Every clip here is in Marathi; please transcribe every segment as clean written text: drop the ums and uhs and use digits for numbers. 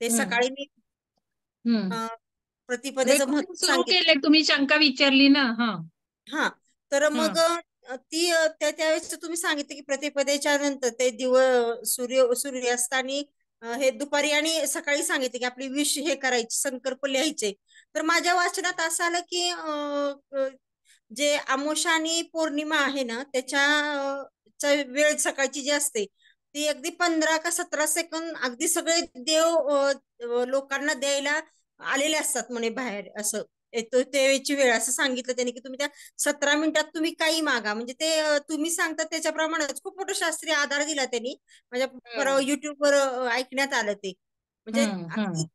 ते हम्म. सकाळी मी हम्म. प्रतिपदेचं रेकॉर्डिंग महत्व सुरू सांगितलं. केलंय, तुम्ही शंका विचारली ना. हा. हा, तर हा. मग त्यावेळेस तुम्ही सांगितलं की प्रतिपदेच्या नंतर ते सूर्यास्तानी हे दुपारी आणि सकाळी सांगितले की आपली विश हे करायची, संकल्प लिहायचे. तर माझ्या वाचनात असं आलं की जे अमावस्या आणि पौर्णिमा आहे ना, वेळ सकाळची जी असते ती अगदी 15 का 17 सेकंद अगदी सगळे देव लोकांना द्यायला आलेले असतात म्हणे बाहेर, असं येतो त्यावेळची वेळ असं सांगितलं त्यांनी की तुम्ही त्या 17 मिनिटात तुम्ही काही मागा. म्हणजे ते तुम्ही सांगता त्याच्याप्रमाणेच खूप मोठा शास्त्रीय आधार दिला त्यांनी. म्हणजे परवा हम्म. युट्यूबवर ऐकण्यात आलं ते. म्हणजे हम्म. अगदी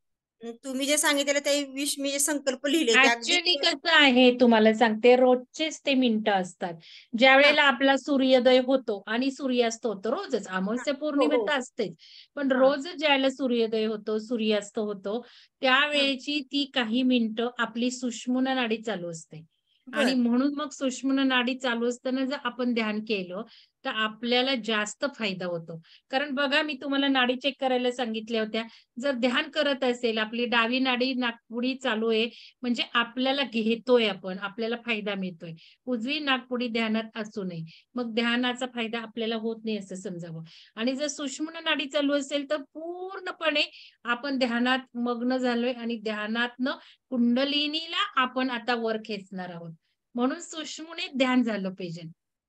तुम्ही जे सांगितलेलं ते विश मी जे संकल्प लिहिले ते अगदी ऍक्च्युली कसं आहे तुम्हाला सांगते, रोजचेच ते मिनिटं असतात. ज्या हा वेळेला आपला सूर्योदय होतो आणि सूर्यास्त होतो, रोजच हा अमावस्या हो पौर्णिमा हो तर असतेच, पण हा रोज ज्यावेळेला सूर्योदय होतो, सूर्यास्त होतो, हा त्यावेळेची ती काही मिनिटं आपली सुषुम्ना नाडी चालू असते. आणि बर म्हणून मग सुषुम्ना नाडी चालू असताना जर आपण ध्यान केलं तर आपल्याला जास्त फायदा होतो. कारण बघा, मी तुम्हाला नाडी चेक करायला सांगितल्या होत्या. जर ध्यान करत असेल, आपली डावी नाडी नाकपुडी चालू आहे, म्हणजे आपल्याला घेतोय आपण, आपल्याला फायदा मिळतोय. उजवी नाकपुडी ध्यानात असू नये, मग ध्यानाचा फायदा आपल्याला होत नाही असं समजावं. आणि जर सुषुम्ना नाडी चालू असेल तर पूर्णपणे आपण ध्यानात मग्न झालोय आणि ध्यानातनं कुंडलिनीला आपण आता वर खेचणार आहोत. म्हणून सुषुम्नेत ध्यान झालं पाहिजे.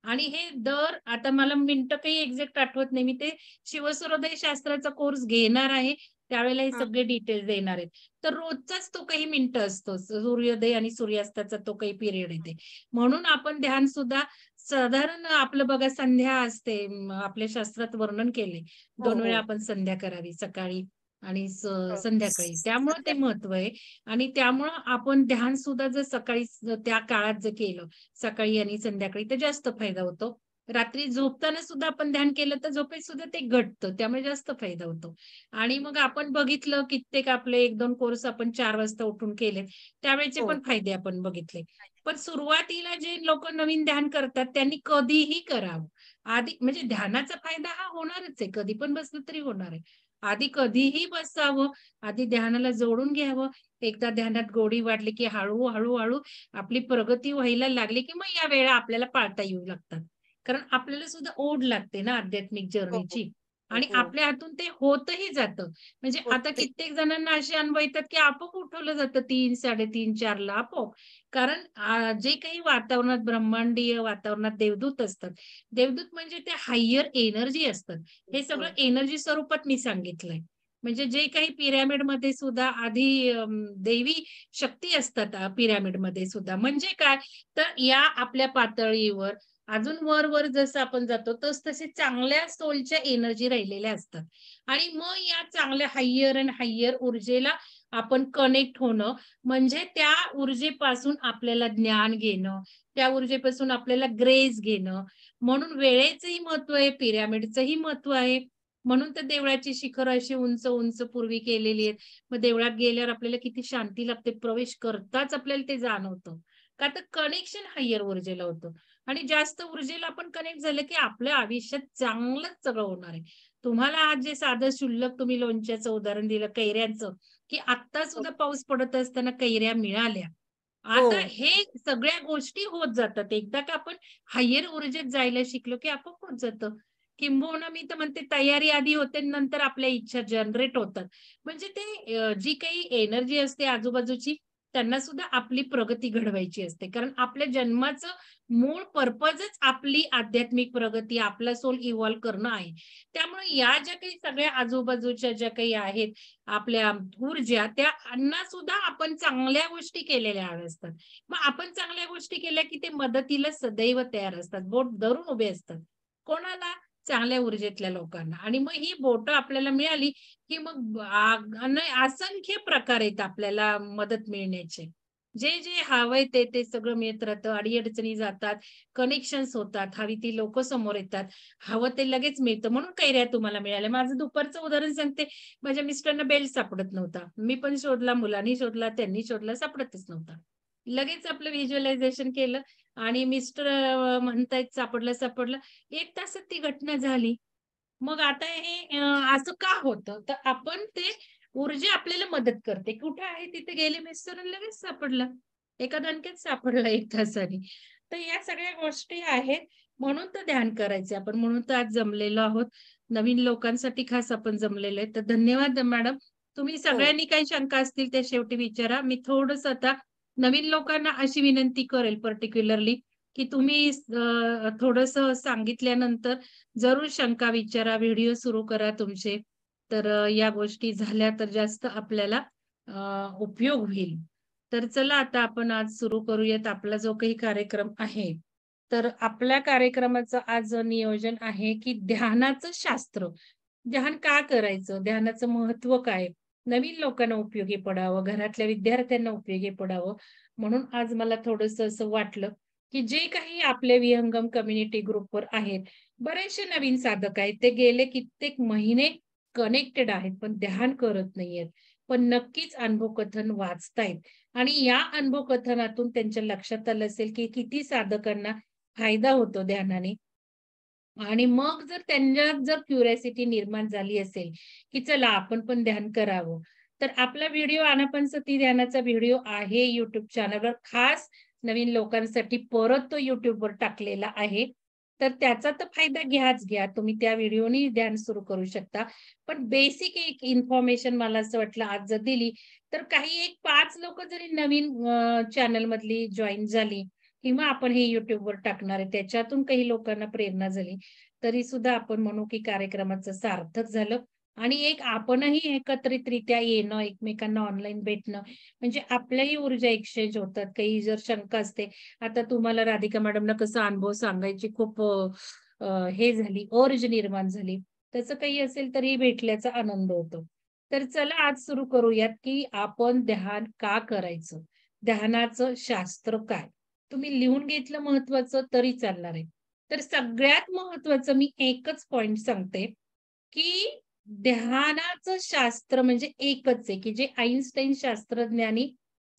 आणि हे दर आता मला मिनिटं काही एक्झॅक्ट आठवत नाही, मी ते शिवसूर्योदय शास्त्राचा कोर्स घेणार आहे, त्यावेळेला हे हा सगळे डिटेल्स देणार आहेत. तर रोजचाच तो काही मिनिटं असतो, सूर्योदय आणि सूर्यास्ताचा तो काही पिरियड येते. म्हणून आपण ध्यान सुद्धा साधारण आपलं बघा, संध्या असते, आपल्या शास्त्रात वर्णन केले, हो 2 हो वेळा आपण संध्या करावी, सकाळी आणि हो. संध्याकाळी. त्यामुळं ते संध्या महत्व आहे. आणि त्यामुळं आपण ध्यान सुद्धा जर सकाळी त्या काळात जर केलं, सकाळी आणि संध्याकाळी, तर जास्त फायदा होतो. रात्री झोपताना सुद्धा आपण ध्यान केलं तर झोपेत सुद्धा ते घटतं, त्यामुळे जास्त फायदा होतो. आणि मग आपण बघितलं कित्येक आपले 1-2 कोर्स आपण 4 वाजता उठून केले, त्यावेळेचे हो पण फायदे आपण बघितले. पण सुरुवातीला जे लोक नवीन ध्यान करतात त्यांनी कधीही करावं. आधी म्हणजे ध्यानाचा फायदा हा होणारच आहे, कधी पण बसलं तरी होणार आहे. आधी कधीही बसावं, आधी ध्यानाला जोडून घ्यावं. एकदा ध्यानात गोडी वाढली की हळू आपली प्रगती व्हायला लागली की मग या वेळा आपल्याला पाळता येऊ लागतात. कारण आपल्याला सुद्धा ओढ लागते ना आध्यात्मिक हो हो जर्नीची. हो आणि हो आपल्या हातून ते होतही जातं. म्हणजे आता होते. कित्येक जणांना असे अनुभव येतात की आपोआप उठवलं जातं 3, 3:30, 4ला आपोआप. कारण जे काही वातावरणात, ब्रह्मांडीय वातावरणात देवदूत असतात. देवदूत म्हणजे ते हायर एनर्जी असतात. हे हो सगळं एनर्जी स्वरूपात मी सांगितलंय. म्हणजे जे काही पिरॅमिडमध्ये सुद्धा आधी दैवी शक्ती असतात पिरॅमिडमध्ये सुद्धा. म्हणजे काय, तर या आपल्या पातळीवर अजून वर जसं आपण जातो तसे चांगल्या सोलच्या एनर्जी राहिलेल्या असतात. आणि मग या चांगल्या हायर अँड हायर ऊर्जेला आपण कनेक्ट होणं, म्हणजे त्या ऊर्जेपासून आपल्याला ज्ञान घेणं, त्या ऊर्जेपासून आपल्याला ग्रेस घेणं. म्हणून वेळेचंही महत्व आहे, पिरॅमिडचंही महत्व आहे. म्हणून तर देवळाची शिखर अशी उंच उंच पूर्वी केलेली आहेत. मग देवळात गेल्यावर आपल्याला किती शांती लागते, प्रवेश करताच आपल्याला ते जाणवतं. का तर कनेक्शन हायर ऊर्जेला होतं. आणि जास्त ऊर्जेला आपण कनेक्ट झालं की आपल्या आयुष्यात चांगलंच सगळं होणार आहे. तुम्हाला आज जे साधं शुल्लक तुम्ही लोणच्याचं उदाहरण दिलं, कैऱ्यांचं, की आत्ता हो सुद्धा पाऊस पडत असताना कैऱ्या मिळाल्या. हो आता हे सगळ्या गोष्टी होत जातात. एकदा का आपण हायर ऊर्जेत जायला शिकलो की आपोआप होत जातं. किंबहुना मी तर म्हणते तयारी आधी होते, नंतर आपल्या इच्छा जनरेट होतात. म्हणजे ते जी काही एनर्जी असते आजूबाजूची, त्यांना सुद्धा आपली प्रगती घडवायची असते. कारण आपल्या जन्माचं मूळ पर्पजच आपली आध्यात्मिक प्रगती, आपला सोल इव्हॉल्व करणं आहे. त्यामुळे या ज्या काही सगळ्या आजूबाजूच्या ज्या काही आहेत आपल्या ऊर्जा, त्यांना सुद्धा आपण चांगल्या गोष्टी केलेल्या असतात. मग आपण चांगल्या गोष्टी केल्या की ते मदतीला सदैव तयार असतात. बोट धरून उभे असतात. कोणाला? चांगल्या ऊर्जेतल्या लोकांना. आणि मग ही बोटं आपल्याला मिळाली की मग असंख्य प्रकार आहेत आपल्याला मदत मिळण्याचे. जे जे हवंय ते सगळं मिळत राहतं. अडी-अडचणी जातात, कनेक्शन्स होतात, हवी ती लोकं समोर येतात. हवं ते लगेच मिळतं. म्हणून कैऱ्या तुम्हाला मिळाल्या. माझं दुपारचं उदाहरण सांगते. माझ्या मिस्टरांना बेल्ट सापडत नव्हता. मी पण शोधला, मुलांनी शोधला, त्यांनी शोधला, सापडतच नव्हता. लगेच आपलं व्हिज्युअलायझेशन केलं आणि मिस्टर म्हणतायत सापडलं. 1 तासात ती घटना झाली. मग आता हे असं का होतं? तर आपण ते ऊर्जा आपल्याला मदत करते. कुठे आहे तिथे गेले मिस्टर लगेच सापडला. एका दणक्यात सापडला 1 तासाने. तर या सगळ्या गोष्टी आहेत. म्हणून तर ध्यान करायचे आपण. म्हणून तर आज जमलेलो आहोत. नवीन लोकांसाठी खास आपण जमलेलो आहे. तर धन्यवाद मॅडम. तुम्ही हो. सगळ्यांनी काही शंका असतील त्या शेवटी विचारा. मी थोडंसं आता नवीन लोकांना अशी विनंती करेल पर्टिक्युलरली, की तुम्ही थोडंसं सांगितल्यानंतर जरूर शंका विचारा, व्हिडिओ सुरू करा तुमचे. तर या गोष्टी झाल्या तर जास्त आपल्याला उपयोग होईल. तर चला आता आपण आज सुरू करूयात आपला जो काही कार्यक्रम आहे. तर आपल्या कार्यक्रमाचं आज नियोजन आहे, की ध्यानाचं शास्त्र. ध्यान का करायचं? ध्यानाचं महत्त्व काय? नवीन लोकांना उपयोगी पडावं, घरातल्या विद्यार्थ्यांना उपयोगी पडावं. म्हणून आज मला थोडंसं असं वाटलं, की जे काही आपले विहंगम कम्युनिटी ग्रुपवर आहेत, बरेचसे नवीन साधक आहेत. ते गेले कित्येक महिने कनेक्टेड आहेत, पण ध्यान करत नाहीयेत. पण नक्कीच अनुभवकथन वाचतायत आणि या अनुभवकथनातून त्यांच्या लक्षात आलं असेल, की किती साधकांना फायदा होतो ध्यानाने. आणि मग जर त्यांच्यात जर क्युरिओसिटी निर्माण झाली असेल, की चला आपण पण ध्यान करावं. तर आपला व्हिडिओ आनापानसती ध्यानाचा व्हिडिओ आहे YouTube चॅनलवर खास नवीन लोकांसाठी परत तो YouTubeवर टाकलेला आहे. तर त्याचा तर फायदा घ्याच घ्या. तुम्ही त्या व्हिडिओनी ध्यान सुरू करू शकता. पण बेसिक एक इन्फॉर्मेशन मला असं वाटलं आज जर दिली, तर काही एक 5 लोकं जरी नवीन चॅनलमधली जॉइन झाली किंवा आपण हे YouTubeवर टाकणार आहे, त्याच्यातून काही लोकांना प्रेरणा झाली, तरी सुद्धा आपण म्हणू की कार्यक्रमाचं सार्थक झालं आणि एक आपणही एकत्रितरित्या येणं, एकमेकांना ऑनलाईन भेटणं, म्हणजे आपल्याही ऊर्जा एक्सचेंज होतात. काही जर शंका असते, आता तुम्हाला राधिका मॅडमना कसा अनुभव सांगायची खूप हे झाली, ओर्ज निर्माण झाली. तसं काही असेल तरी भेटल्याचा आनंद होतो. तर चला आज सुरू करूयात, की आपण ध्यान का करायचं? ध्यानाचं शास्त्र काय? तुम्ही लिहून घेतलं महत्वाचं तरी चालणार आहे. तर सगळ्यात महत्वाचं मी एकच पॉइंट सांगते, की ध्यानाचं शास्त्र म्हणजे एकच आहे, की जे आइन्स्टाईन शास्त्रज्ञांनी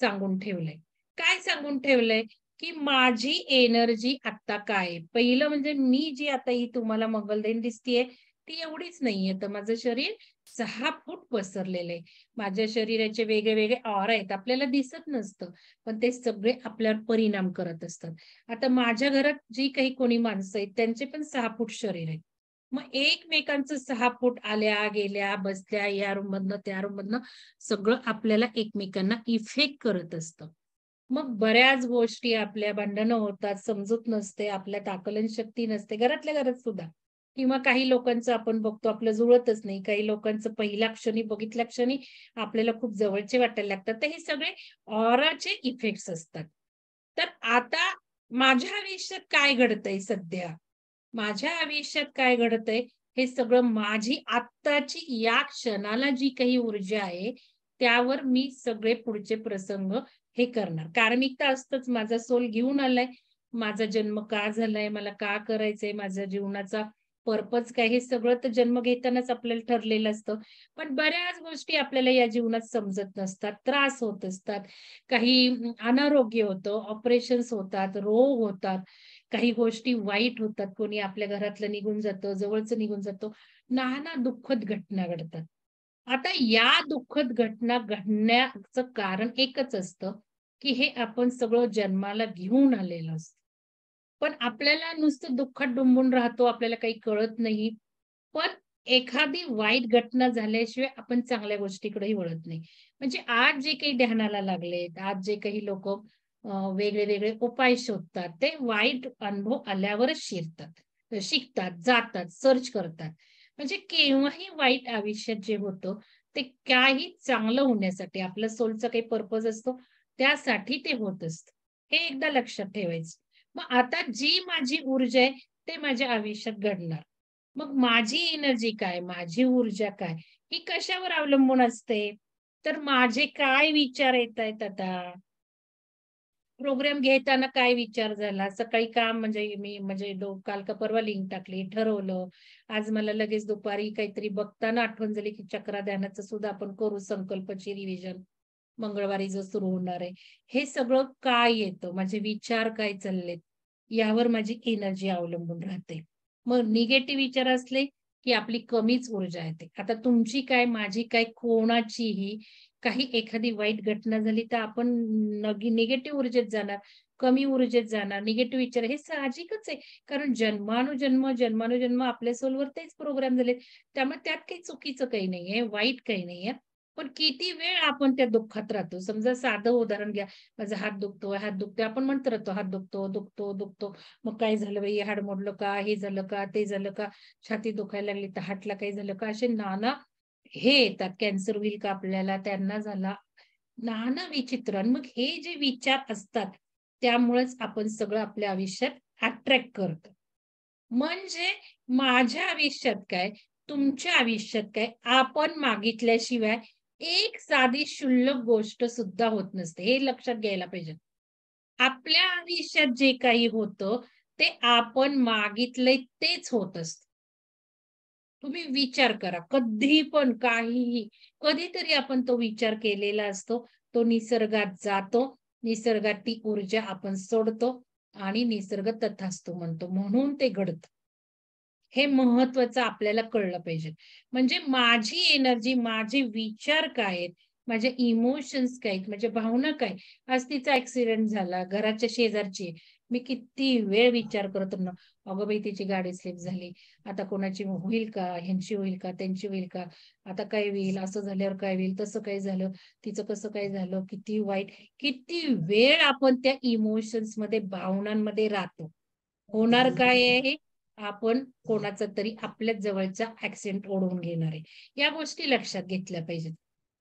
सांगून ठेवलंय. काय सांगून ठेवलंय? की माझी एनर्जी आता काय आहे? पहिलं म्हणजे मी जी आता ही तुम्हाला मंगलदैन दिसतीये, ती एवढीच नाहीये. तर माझं शरीर 6 फूट पसरलेलं आहे. माझ्या शरीराचे वेगळे-वेगळे ऑरा आहेत. आपल्याला दिसत नसतं. पण ते सगळे आपल्यावर परिणाम करत असतात. आता माझ्या घरात जी काही कोणी माणसं आहेत, त्यांचे पण 6 फूट शरीर आहे. मग एकमेकांचं 6 फूट आल्या, गेल्या, बसल्या, या रूममधनं त्या रूममधनं सगळं आपल्याला एकमेकांना इफेक्ट करत असतं. मग बऱ्याच गोष्टी आपल्या भांडणं होतात, समजूत नसते, आपल्यात आकलन शक्ती नसते, घरातल्या घरात सुद्धा. किंवा काही लोकांचं आपण बघतो आपलं जुळतच नाही. काही लोकांचं पहिल्या क्षणी, बघितल्या क्षणी आपल्याला खूप जवळचे वाटायला लागतात. तर हे सगळे ऑराचे इफेक्ट्स असतात. तर आता माझ्या आयुष्यात काय घडतंय सध्या? माझ्या आयुष्यात काय घडतंय? हे सगळं माझी आत्ताची या क्षणाला जी काही ऊर्जा आहे, त्यावर मी सगळे पुढचे प्रसंग हे करणार. कार्मिकता असतंच. माझा सोल घेऊन आलाय. माझा जन्म का झालाय? मला का करायचंय? माझ्या जीवनाचा पर्पज काय? हे सगळं तर जन्म घेतानाच आपल्याला ठरलेलं असतं. पण बऱ्याच गोष्टी आपल्याला या जीवनात समजत नसतात. त्रास होत असतात. काही अनारोग्य होतं, ऑपरेशन्स होतात, रोग होतात. काही गोष्टी वाईट होतात. कोणी आपल्या घरातलं निघून जातं, जवळचं निघून जातं. नाना दुःखद घटना घडतात. आता या दुःखद घटना घडण्याचं कारण एकच असतं, की हे आपण सगळं जन्माला घेऊन आलेलं असतं. पण आपल्याला नुसतं दुःखात डुंबून राहतो, आपल्याला काही कळत नाही. पण एखादी वाईट घटना झाल्याशिवाय आपण चांगल्या गोष्टीकडेही वळत नाही. म्हणजे आज जे काही ध्यानाला लागलेत, आज जे काही लोकं वेगळे-वेगळे उपाय शोधतात, ते वाईट अनुभव आल्यावरच शिकतात, जातात, सर्च करतात. म्हणजे केव्हाही वाईट आयुष्यात जे होतं, ते काही चांगलं होण्यासाठी आपल्या सोलचा काही पर्पज असतो, त्यासाठी ते होत असतं. हे एकदा लक्षात ठेवायचं. मग आता जी माझी ऊर्जा आहे, ते माझ्या आयुष्यात घडणार. मग माझी एनर्जी काय? माझी ऊर्जा काय? ही कशावर अवलंबून असते? तर माझे काय विचार येतायत आता? प्रोग्राम घेताना काय विचार झाला? सकाळी काम म्हणजे मी म्हणजे काल का परवा लिंक टाकली, ठरवलं. आज मला लगेच दुपारी काहीतरी बघताना आठवण झाली, की चक्रा ध्यानाचं सुद्धा आपण करू संकल्पची रिव्हिजन. मंगळवारी जो सुरू होणार आहे. हे सगळं काय येतं? माझे विचार काय चाललेत? यावर माझी एनर्जी अवलंबून राहते. मग निगेटिव्ह विचार असले, की आपली कमीच ऊर्जा येते. आता तुमची काय, माझी काय, कोणाचीही काही एखादी वाईट घटना झाली तर आपण निगेटिव्ह ऊर्जेत जाणार, कमी ऊर्जेत जाणार, निगेटिव्ह विचार हे साहजिकच आहे. कारण जन्मानुजन्म आपल्या सोलवर तेच प्रोग्राम झाले. त्यामुळे त्यात काही चुकीचं काही नाहीये, वाईट काही नाहीये. पण किती वेळ आपण त्या दुःखात राहतो. समजा साधं उदाहरण घ्या, माझा हात दुखतोय, हात दुखतोय. आपण म्हणत राहतो, हात दुखतो, दुखतो, दुखतो. मग काय झालं बाई, हाड मोडलं का, हे झालं का, ते झालं का, छाती दुखायला लागली तर हार्टला काही झालं का, असे नाना हे येतात. कॅन्सर होईल का आपल्याला, त्यांना झाला, नाना विचित्र. आणि मग हे जे विचार असतात, त्यामुळेच आपण सगळं आपल्या आयुष्यात अट्रॅक्ट करतो. म्हणजे माझ्या आयुष्यात काय, तुमच्या आयुष्यात काय, आपण मागितल्याशिवाय एक साधी क्षुल्लक गोष्ट सुद्धा होत नसते. हे लक्षात घ्यायला पाहिजे. आपल्या आयुष्यात जे काही होतं, ते आपण मागितलंय तेच होत असतं. तुम्ही विचार करा, कधी पण काहीही, कधीतरी आपण तो विचार केलेला असतो. तो निसर्गात जातो, निसर्गात ती ऊर्जा आपण सोडतो आणि निसर्ग तथास्तु म्हणतो. म्हणून ते घडतं. हे महत्वाचं आपल्याला कळलं पाहिजे. म्हणजे माझी एनर्जी, माझे विचार काय आहेत, माझे इमोशन्स काय आहेत, माझ्या भावना काय. आज तिचा ॲक्सिडेंट झाला, घराच्या शेजारची आहे. मी किती वेळ विचार करत राहणार, "अगं बाई तिची गाडी स्लिप झाली. आता कोणाची होईल का? ह्यांची होईल का? त्यांची होईल का? आता काय होईल? असं झाल्यावर काय होईल? तसं काय झालं? तिचं कसं काय झालं? किती वाईट." किती वेळ आपण त्या इमोशन्समध्ये, भावनांमध्ये राहतो. होणार काय आहे? आपण कोणाचा तरी आपल्याच जवळचा ॲक्सिडेंट ओढवून घेणार आहे. या गोष्टी लक्षात घेतल्या पाहिजेत.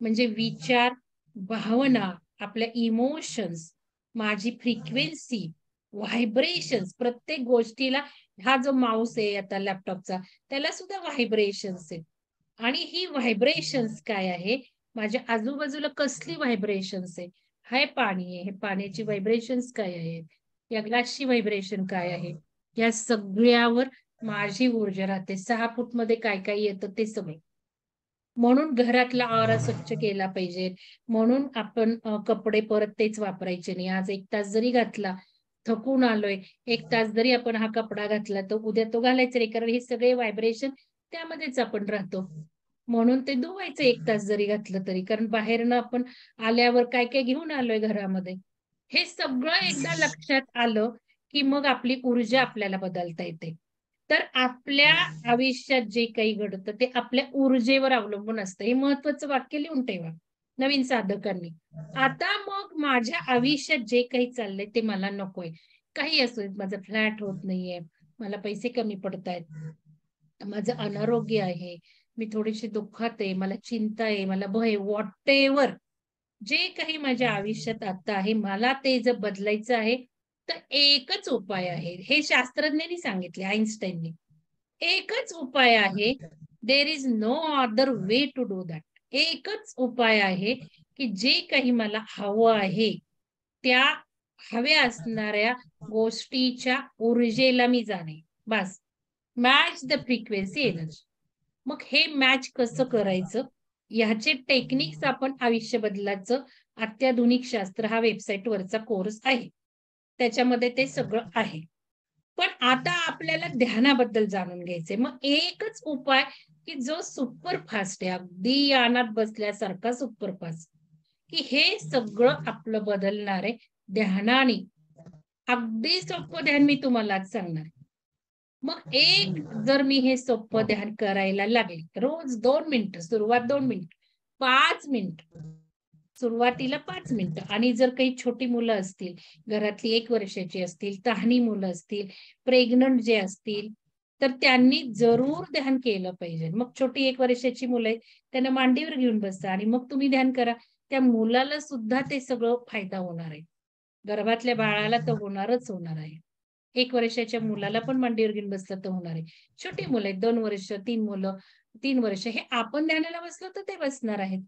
म्हणजे विचार, भावना, आपल्या इमोशन्स, माझी फ्रिक्वेन्सी, व्हायब्रेशन्स, प्रत्येक गोष्टीला, हा जो माऊस आहे आता लॅपटॉपचा, त्याला सुद्धा व्हायब्रेशन्स आहेत. आणि ही व्हायब्रेशन्स काय आहे? माझ्या आजूबाजूला कसली व्हायब्रेशन्स आहे? हे पाणी आहे. हे पाण्याची व्हायब्रेशन्स काय आहेत? या ग्लासची व्हायब्रेशन काय आहे? या सगळ्यावर माझी ऊर्जा राहते. 6 फूटमध्ये काय-काय येतं ते सगळं. म्हणून घरातला आवारा स्वच्छ केला पाहिजे. म्हणून आपण कपडे परत तेच वापरायचे नाही. आज 1 तास जरी घातला, थकून आलोय, 1 तास जरी आपण हा कपडा घातला, तर उद्या तो घालायचा नाही. कारण हे सगळे व्हायब्रेशन त्यामध्येच आपण राहतो. म्हणून ते धुवायचं 1 तास जरी घातलं तरी. कारण बाहेरनं आपण आल्यावर काय-काय घेऊन आलोय घरामध्ये. हे सगळं एकदा लक्षात आलं, की मग आपली ऊर्जा आपल्याला बदलता येते. तर आपल्या आयुष्यात जे काही घडतं ते आपल्या ऊर्जेवर अवलंबून असतं. हे महत्वाचं वाक्य लिहून ठेवा, नवीन साधकांनी. आता मग माझ्या आयुष्यात जे काही चाललंय ते मला नकोय. काही असो, माझा फ्लॅट होत नाहीये, मला पैसे कमी पडतायत, माझं अनारोग्य आहे, मी थोडीशी दुःखात आहे, मला चिंता आहे, मला भय, व्हॉटेव्हर जे काही माझ्या आयुष्यात आता आहे, मला ते जर बदलायचं आहे, तर एकच उपाय आहे. हे शास्त्रज्ञांनी सांगितले, आइन्स्टाईननी. एकच उपाय आहे. There is no other way to do that. एकच उपाय आहे, की जे काही मला हवं आहे, त्या हव्या असणाऱ्या गोष्टीच्या ऊर्जेला मी जाणे. बास. Match the frequency energy. मग हे मॅच कसं करायचं? ह्याचे टेक्निक्स आपण आयुष्य बदलाचं अत्याधुनिक शास्त्र हा वेबसाईटवरचा कोर्स आहे. त्याच्यामध्ये ते सगळं आहे. पण आता आपल्याला ध्यानाबद्दल जाणून घ्यायचंय. मग एकच उपाय, की जो सुपर फास्ट आहे, अगदी यानात बसल्यासारखा सुपर फास्ट, की हे सगळं आपलं बदलणार आहे ध्यानाने. अगदी सोपं ध्यान मी तुम्हाला आज सांगणार आहे. मग जर मी हे सोपं ध्यान करायला लागले, रोज 2 मिनिटं, सुरुवात 2 मिनिटं, 5 मिनिटं, सुरुवातीला 5 मिनिटं. आणि जर काही छोटी मुलं असतील, घरातली 1 वर्षाची असतील, तहानी मुलं असतील, प्रेग्नंट जे असतील, तर त्यांनी जरूर ध्यान केलं पाहिजे. मग छोटी 1 वर्षाची मुलं आहेत, त्यांना मांडीवर घेऊन बसा आणि मग तुम्ही ध्यान करा. त्या मुलाला सुद्धा ते सगळं फायदा होणार आहे. गर्भातल्या बाळाला तर होणारच होणार आहे. 1 वर्षाच्या मुलाला पण मांडीवर घेऊन बसलं तर होणार आहे. छोटी मुलं आहेत, 2 वर्ष, 3 मुलं, 3 वर्ष, हे आपण ध्यानाला बसलो तर ते बसणार आहेत.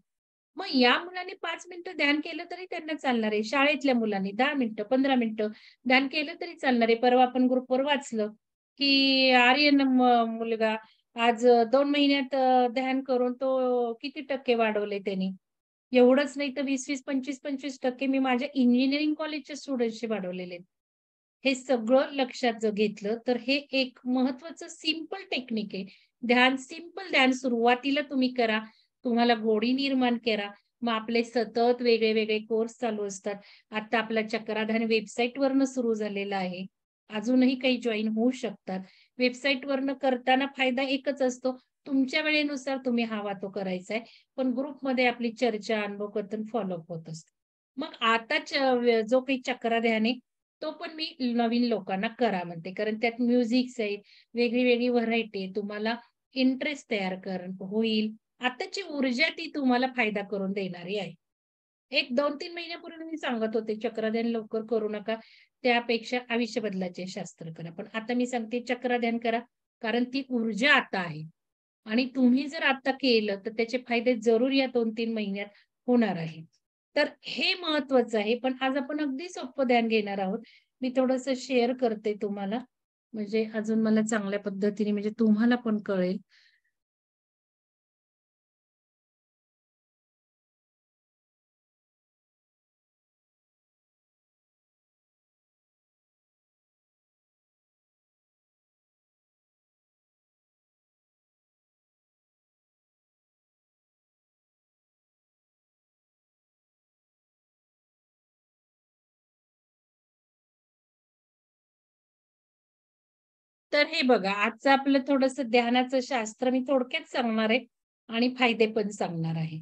मग या मुलांनी 5 मिनिटं ध्यान केलं तरी त्यांना चालणार आहे. शाळेतल्या मुलांनी 10 मिनिटं, 15 मिनिटं ध्यान केलं तरी चालणार आहे. परवा आपण ग्रुपवर वाचलं, की आर्यन मुलगा आज 2 महिन्यात ध्यान करून तो किती टक्के वाढवले त्यांनी. एवढंच नाही तर 20-20, 25-25% मी माझ्या इंजिनिअरिंग कॉलेजच्या स्टुडंट्सचे वाढवलेले आहेत. हे सगळं लक्षात जर घेतलं तर हे एक महत्वाचं सिंपल टेक्निक आहे. ध्यान, सिंपल ध्यान सुरुवातीला तुम्ही करा. तुम्हाला गोडी निर्माण करा. मग आपले सतत वेगळे-वेगळे कोर्स चालू असतात. आता आपला चक्राधान वेबसाईटवरनं सुरू झालेला आहे. अजूनही काही जॉइन होऊ शकतात. वेबसाईटवरनं करताना फायदा एकच असतो, तुमच्या वेळेनुसार तुम्ही हवा तो करायचा आहे. पण ग्रुपमध्ये आपली चर्चा, अनुभव-कथन, फॉलोअप होत असतं. मग आता जो काही चक्राध्यान आहे, तो पण मी नवीन लोकांना करा म्हणते. कारण त्यात म्युझिक्स आहेत, वेगळी-वेगळी व्हरायटी आहे. तुम्हाला इंटरेस्ट तयार होईल. आताची ऊर्जा ती तुम्हाला फायदा करून देणारी आहे. एक 2-3 महिन्यापूर्वी मी सांगत होते, चक्रध्यान लवकर करू नका. त्यापेक्षा आयुष्य बदलाचे शास्त्र करा. पण आता मी सांगते चक्रध्यान करा. कारण ती ऊर्जा आता आहे. आणि तुम्ही जर आता केलं, तर त्याचे फायदे जरूर या 2-3 महिन्यात होणार आहेत. तर हे महत्वाचं आहे. पण आज आपण अगदी सोपं ध्यान घेणार आहोत. मी थोडंसं शेअर करते तुम्हाला. म्हणजे अजून मला चांगल्या पद्धतीने म्हणजे तुम्हाला पण कळेल. तर हे बघा, आजचं आपलं थोडंसं ध्यानाचं शास्त्र मी थोडक्यात सांगणार आहे आणि फायदे पण सांगणार आहे.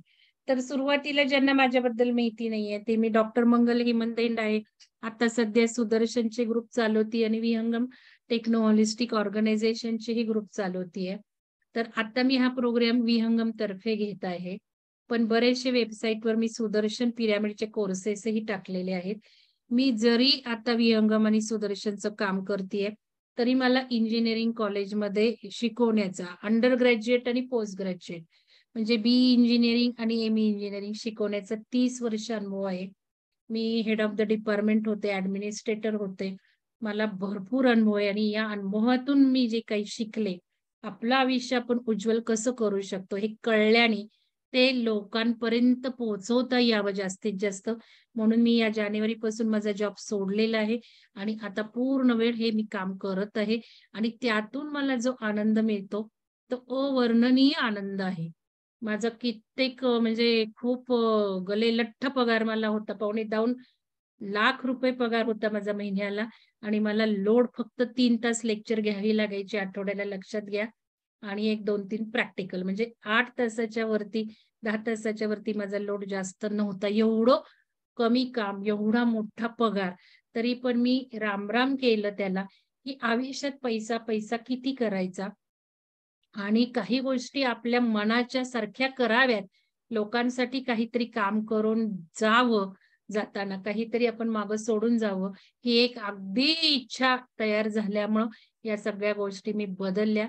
तर सुरुवातीला ज्यांना माझ्याबद्दल माहिती नाहीये, ते मी डॉक्टर मंगल हेमंत आहे. आता सध्या सुदर्शनचे ग्रुप चालवते आणि विहंगम टेक्नो हॉलिस्टिक ऑर्गनायझेशनचेही ग्रुप चालवतीये. तर आता मी हा प्रोग्राम विहंगम तर्फे घेत आहे. पण बरेचसे वेबसाईटवर मी सुदर्शन पिरॅमिडचे कोर्सेसही टाकलेले आहेत. मी जरी आता विहंगम आणि सुदर्शनचं काम करतीये, तरी मला इंजिनिअरिंग कॉलेजमध्ये शिकवण्याचा अंडर ग्रॅज्युएट आणि पोस्ट ग्रॅज्युएट म्हणजे इंजिनिअरिंग आणि इंजिनिअरिंग शिकवण्याचा 30 वर्ष अनुभव आहे. मी हेड ऑफ द डिपार्टमेंट होते, ॲडमिनिस्ट्रेटर होते. मला भरपूर अनुभव आहे आणि या अनुभवातून मी जे काही शिकले, आपलं आयुष्य आपण उज्ज्वल कसं करू शकतो हे कळल्याने ते लोकांपर्यंत पोहोचवता यावं जास्तीत जास्त. म्हणून मी या जानेवारीपासून माझा जॉब सोडलेला आहे आणि आता पूर्ण वेळ हे मी काम करत आहे आणि त्यातून मला जो आनंद मिळतो, तो अवर्णनीय आनंद आहे. माझा कित्येक म्हणजे खूप गलेलठ्ठ पगार मला होता. ₹2.25 लाख पगार होता माझा महिन्याला आणि मला लोड फक्त 3 तास लेक्चर घ्यावी लागायची आठवड्याला लक्षात घ्या. आणि एक 2-3 प्रॅक्टिकल म्हणजे 8 तासाच्या वरती, 10 तासाच्या वरती माझा लोड जास्त नव्हता. एवढं कमी काम, एवढा मोठा पगार. तरी पण मी राम-राम केलं त्याला, की आयुष्यात पैसा, पैसा किती करायचा आणि काही गोष्टी आपल्या मनाच्या सारख्या कराव्यात. लोकांसाठी काहीतरी काम करून जावं, जाताना काहीतरी आपण मागं सोडून जावं, ही एक अगदी इच्छा तयार झाल्यामुळं या सगळ्या गोष्टी मी बदलल्या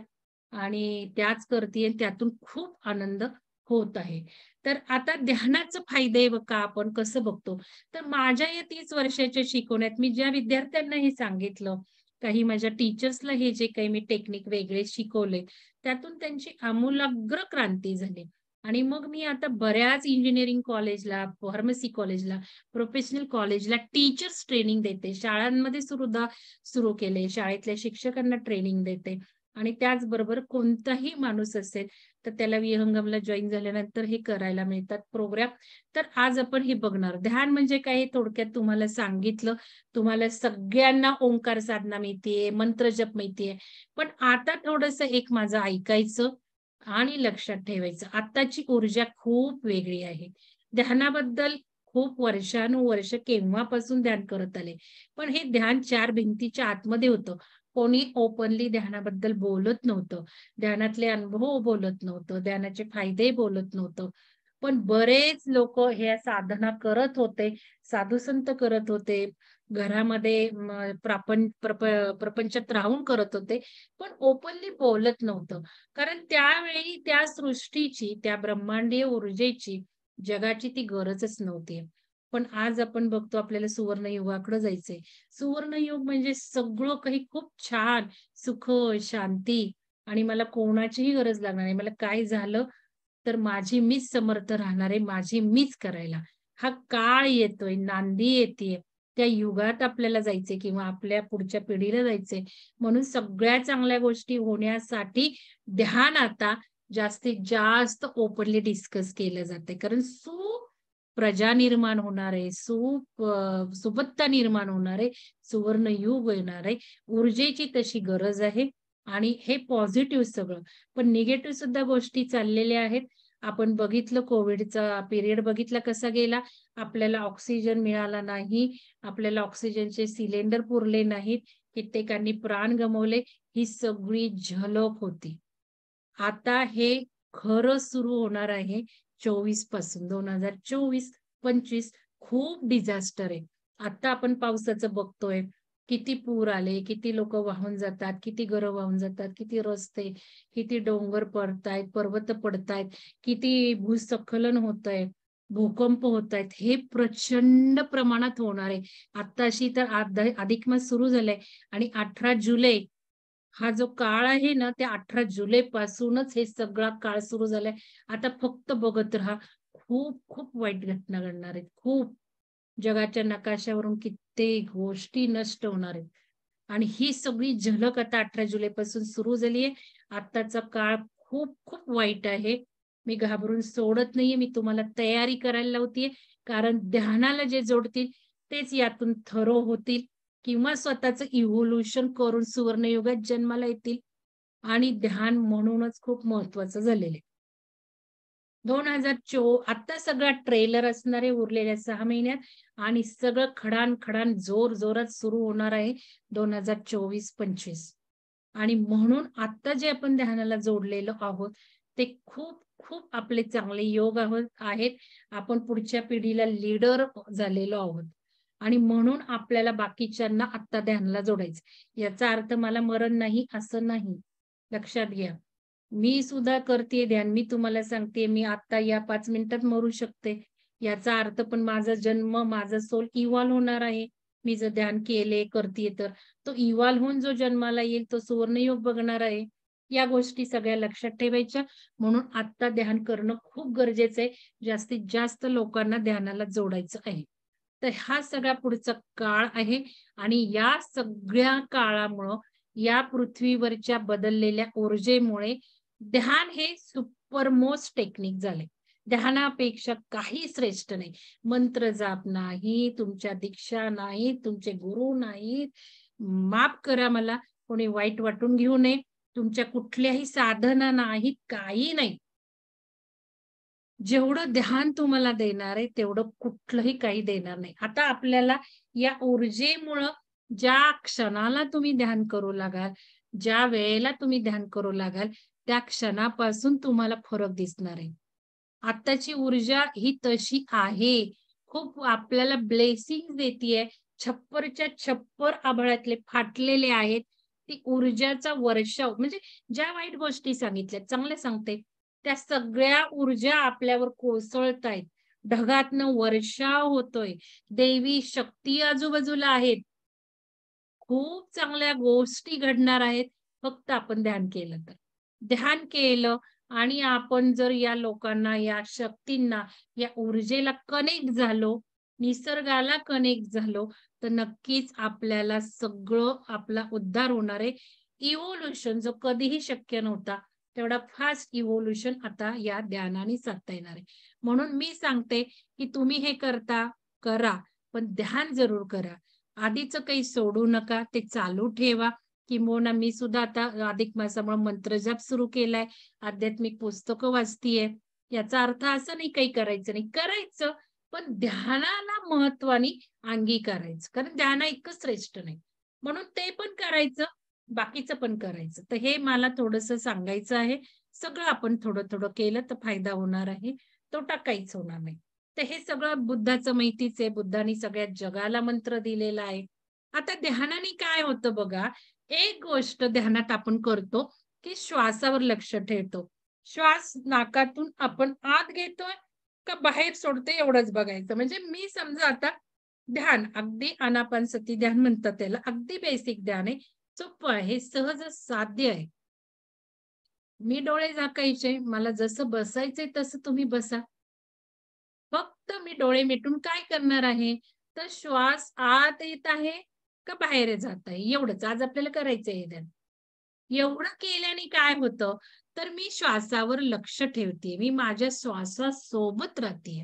आणि त्याच करतीये. त्यातून खूप आनंद होत आहे. तर आता ध्यानाचे फायदे बघा आपण कसं बघतो. तर माझ्या या 30 वर्षाच्या शिकवण्यात मी ज्या विद्यार्थ्यांना हे सांगितलं, काही माझ्या टीचर्सला हे जे काही मी टेक्निक वेगळे शिकवले, त्यातून त्यांची आमूलाग्र क्रांती झाली. आणि मग मी आता बऱ्याच इंजिनिअरिंग कॉलेजला, फार्मसी कॉलेजला, प्रोफेशनल कॉलेजला टीचर्स ट्रेनिंग देते. शाळांमध्ये सुद्धा सुरू केले. शाळेतल्या शिक्षकांना ट्रेनिंग देते. आणि त्याचबरोबर कोणताही माणूस असेल, तर त्याला विहंगमला जॉइन झाल्यानंतर हे करायला मिळतात प्रोग्राम. तर आज आपण हे बघणार. ध्यान म्हणजे काय हे थोडक्यात तुम्हाला सांगितलं. तुम्हाला सगळ्यांना ओंकार साधना माहितीये, मंत्रजप माहितीये. पण आता थोडंसं एक माझं ऐकायचं आणि लक्षात ठेवायचं. आत्ताची ऊर्जा खूप वेगळी आहे. ध्यानाबद्दल खूप वर्षानुवर्ष केव्हापासून ध्यान करत आले. पण हे ध्यान 4 भिंतीच्या आतमध्ये होतं. कोणी ओपनली ध्यानाबद्दल बोलत नव्हतं. ध्यानातले अनुभव बोलत नव्हतं. ध्यानाचे फायदे बोलत नव्हतं. पण बरेच लोकं ह्या साधना करत होते. साधू-संत करत होते. घरामध्ये प्रपंचात राहून करत होते. पण ओपनली बोलत नव्हतं. कारण त्यावेळी त्या सृष्टीची, त्या ब्रह्मांडीय ऊर्जेची, जगाची ती गरजच नव्हती. पण आज आपण बघतो आपल्याला सुवर्णयुगाकडे जायचंय. सुवर्णयुग म्हणजे सगळं काही खूप छान, सुख, शांती आणि मला कोणाचीही गरज लागणार नाही. मला काय झालं तर माझी मीच समर्थ राहणार आहे, माझी मीच करायला. हा काळ येतोय, नांदी येतीये. त्या युगात आपल्याला जायचंय किंवा आपल्या पुढच्या पिढीला जायचंय. म्हणून सगळ्या चांगल्या गोष्टी होण्यासाठी ध्यान आता जास्तीत जास्त ओपनली डिस्कस केलं जातंय. कारण प्रजा निर्माण होणार आहे, सुबत्ता निर्माण होणार आहे, सुवर्ण युग येणार आहे. ऊर्जेची तशी गरज आहे आणि हे पॉझिटिव्ह सगळं. पण निगेटिव्ह सुद्धा गोष्टी चाललेल्या आहेत. आपण बघितलं कोविडचा पिरियड बघितला कसा गेला. आपल्याला ऑक्सिजन मिळाला नाही, आपल्याला ऑक्सिजनचे सिलेंडर पुरले नाहीत, कित्येकांनी प्राण गमावले. ही सगळी झलक होती. आता हे खरं सुरू होणार आहे 24 पासून. 2024-25 खूप डिझास्टर आहे. आता आपण पावसाचं बघतोय. किती पूर आले, किती लोकं वाहून जातात, किती घरं वाहून जातात, किती रस्ते, किती डोंगर पडतायत, पर्वत पडतायत, किती भूस्खलन होतंय, भूकंप होतायत. हे प्रचंड प्रमाणात होणार आहे. आत्ताशी तर अधिक मास सुरू झालाय आणि 18 जुलै हा जो काळ आहे ना, त्या 18 जुलैपासूनच हे सगळा काळ सुरू झालाय. आता फक्त बघत राहा. खूप खूप वाईट घटना घडणार आहेत. खूप. जगाच्या नकाशावरून कित्येक गोष्टी नष्ट होणार आहेत. आणि ही सगळी झलक आता 18 जुलैपासून सुरू झाली आहे. आत्ताचा काळ खूप खूप वाईट आहे. मी घाबरून सोडत नाहीये. मी तुम्हाला तयारी करायला लावतीये. कारण ध्यानाला जे जोडतील तेच यातून थरो होतील किंवा स्वतःचं इव्होल्यूशन करून सुवर्णयुगात जन्माला येतील. आणि ध्यान म्हणूनच खूप महत्वाचं झालेलं आहे. आता सगळा ट्रेलर असणार आहे उरलेल्या 6 महिन्यात आणि सगळं खडान जोर जोरात सुरू होणार आहे 2024-25. आणि म्हणून आता जे आपण ध्यानाला जोडलेलो आहोत ते खूप खूप आपले चांगले योग आहेत. आपण पुढच्या पिढीला लीडर झालेलो आहोत. आणि म्हणून आपल्याला बाकीच्यांना आत्ता ध्यानाला जोडायचं. याचा अर्थ मला मरण नाही असं नाही. लक्षात घ्या. मी सुद्धा करतेय ध्यान. मी तुम्हाला सांगते मी आता या 5 मिनिटात मरू शकते. याचा अर्थ पण माझा जन्म, माझा सोल इव्हॉल्व होणार आहे. मी जर ध्यान केले, करतेय तर तो इव्हॉल्व होऊन जो जन्माला येईल तो सुवर्णयोग बघणार आहे. या गोष्टी सगळ्या लक्षात ठेवायच्या. म्हणून आता ध्यान करणं खूप गरजेचं आहे. जास्तीत जास्त लोकांना ध्यानाला जोडायचं आहे. तर हा सगळा पुढचा काळ आहे आणि या सगळ्या काळामुळं, या पृथ्वीवरच्या बदललेल्या ऊर्जेमुळे ध्यान हे सुपरमोस्ट टेक्निक झाले. ध्यानापेक्षा काही श्रेष्ठ नाही. मंत्र जाप नाही, तुमच्या दीक्षा नाही, तुमचे गुरु नाहीत. माफ करा मला, कोणी वाईट वाटून घेऊ नये. तुमच्या कुठल्याही साधना नाहीत, काही नाही. जेवढं ध्यान तुम्हाला देणार आहे, तेवढं कुठलंही काही देणार नाही. आता आपल्याला या ऊर्जेमुळं ज्या क्षणाला तुम्ही ध्यान करू लागाल, ज्या वेळेला तुम्ही ध्यान करू लागाल, त्या क्षणापासून तुम्हाला फरक दिसणार आहे. आत्ताची ऊर्जा ही तशी आहे. खूप आपल्याला ब्लेसिंग देतीये. छप्परच्या छप्पर आभाळातले फाटलेले आहेत. ती ऊर्जाचा वर्षाव म्हणजे ज्या वाईट गोष्टी सांगितल्या, चांगल्या सांगते. त्या सगळ्या ऊर्जा आपल्यावर कोसळतायत. ढगातनं वर्षाव होतोय. दैवी शक्ती आजूबाजूला आहेत. खूप चांगल्या गोष्टी घडणार आहेत, फक्त आपण ध्यान केलं तर. ध्यान केलं आणि आपण जर या लोकांना, या शक्तींना, या ऊर्जेला कनेक्ट झालो, निसर्गाला कनेक्ट झालो, तर नक्कीच आपल्याला सगळं आपला उद्धार होणार आहे. इव्होल्यूशन जो कधीही शक्य नव्हता, तेवढा फास्ट इव्होल्यूशन आता या ध्यानाने साधता येणार आहे. म्हणून मी सांगते, की तुम्ही हे करा, पण ध्यान जरूर करा. आधीचं काही सोडू नका, ते चालू ठेवा. किंबहुना मी सुद्धा आता अधिक मासामुळे मंत्रजप सुरू केलाय. आध्यात्मिक पुस्तकं वाचतीये. याचा अर्थ असा नाही काही करायचं नाही. करायचं, पण ध्यानाला महत्वाने अंगीकारायचं. कारण ध्यान इतकं श्रेष्ठ नाही. म्हणून ते पण करायचं, बाकीचं पण करायचं. तर हे मला थोडंसं सांगायचं आहे. सगळं आपण थोडं-थोडं केलं तर फायदा होणार आहे. तोटा काहीच होणार नाही. तर हे सगळं बुद्धाचं माहितीच आहे. बुद्धांनी सगळ्या जगाला मंत्र दिलेला आहे. आता ध्यानाने काय होतं बघा, एक गोष्ट ध्यानात आपण करतो, की श्वासावर लक्ष ठेवतो. श्वास नाकातून आपण आत घेतोय का बाहेर सोडतोय एवढंच बघायचं. म्हणजे मी समजा आता ध्यान अगदी आनापानसती ध्यान म्हणतात त्याला. अगदी बेसिक ध्यान आहे. सोपं आहे, सहज साध्य आहे. मी डोळे झाकायचे, मला जसं बसायचंय तसं तुम्ही बसा. फक्त मी डोळे मिटून काय करणार आहे? तर श्वास आत येत आहे का बाहेर जात आहे, एवढंच आज आपल्याला करायचंय ध्यान. एवढं केल्याने काय होतं, तर मी श्वासावर लक्ष ठेवते. मी माझ्या श्वासासोबत राहतेय.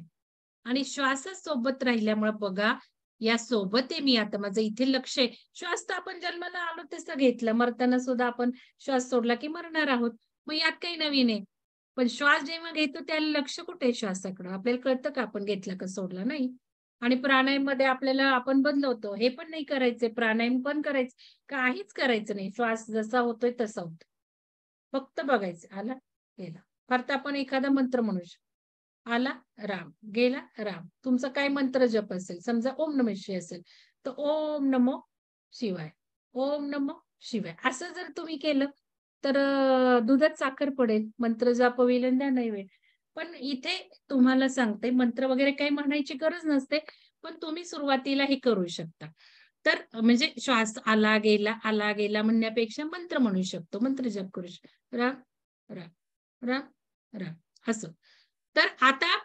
आणि श्वासासोबत राहिल्यामुळे बघा, या सोबत आहे मी आता. माझं इथे लक्ष आहे. श्वास तर आपण जन्माला आलो तसं घेतला. मरताना सुद्धा आपण श्वास सोडला की मरणार आहोत. मग यात काही नवीन आहे. पण श्वास जेव्हा घेतो त्याला लक्ष कुठे आहे श्वासाकडं? आपल्याला कळतं का आपण घेतला का सोडला? नाही. आणि प्राणायाममध्ये आपल्याला आपण बदलवतो. हे पण नाही करायचंय, प्राणायाम पण करायचं. काहीच करायचं नाही. श्वास जसा होतोय तसा होतो. फक्त बघायचं. आला, गेला. फार तर आपण एखादा मंत्र म्हणू शकतो. आला, राम. गेला, राम. तुमचा काय मंत्र जप असेल, समजा ओम नमः शिवाय असेल, तर ओम नमो शिवाय, ओम नमो शिवाय असं जर तुम्ही केलं, तर दुधात साखर पडेल. मंत्र जप होईल आणि ध्यान होईल. पण इथे तुम्हाला सांगते, मंत्र वगैरे काही म्हणायची गरज नसते. पण तुम्ही सुरुवातीला हे करू शकता. तर म्हणजे श्वास आला गेला म्हणण्यापेक्षा मंत्र म्हणू शकतो. मंत्र जप करू शकतो. राम, राम, राम, राम असं. तर आता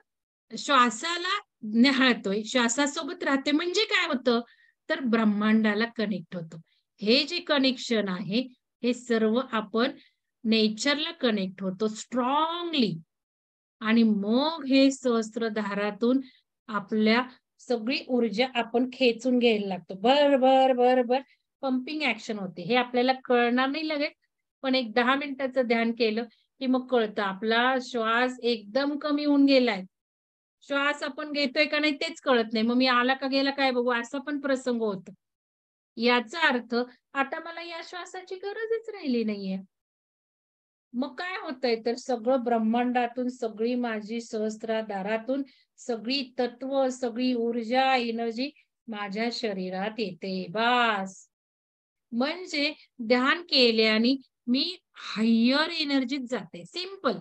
श्वासाला निहाळतोय, श्वासासोबत राहते म्हणजे काय होतं, तर ब्रह्मांडाला कनेक्ट होतो. हे जे कनेक्शन आहे, हे सर्व आपण नेचरला कनेक्ट होतो स्ट्रॉंगली. आणि मग हे सहस्त्रधारातून आपल्या सगळी ऊर्जा आपण खेचून घ्यायला लागतो. भर पंपिंग ऍक्शन होते. हे आपल्याला कळणार नाही लगेच, पण एक 10 मिनिटाचं ध्यान केलं की मग कळतं आपला श्वास एकदम कमी होऊन गेलाय. श्वास आपण घेतोय का नाही तेच कळत नाही. मग मी आला का गेला काय बघू, असा पण प्रसंग होतो. याचा अर्थ आता मला या श्वासाची गरजच राहिली नाहीये. मग काय होतंय, तर सगळं ब्रह्मांडातून सगळी माझी सहस्त्राधारातून सगळी तत्व, सगळी ऊर्जा, एनर्जी माझ्या शरीरात येते. बास. म्हणजे ध्यान केल्याने मी हायर एनर्जीत जाते. सिंपल.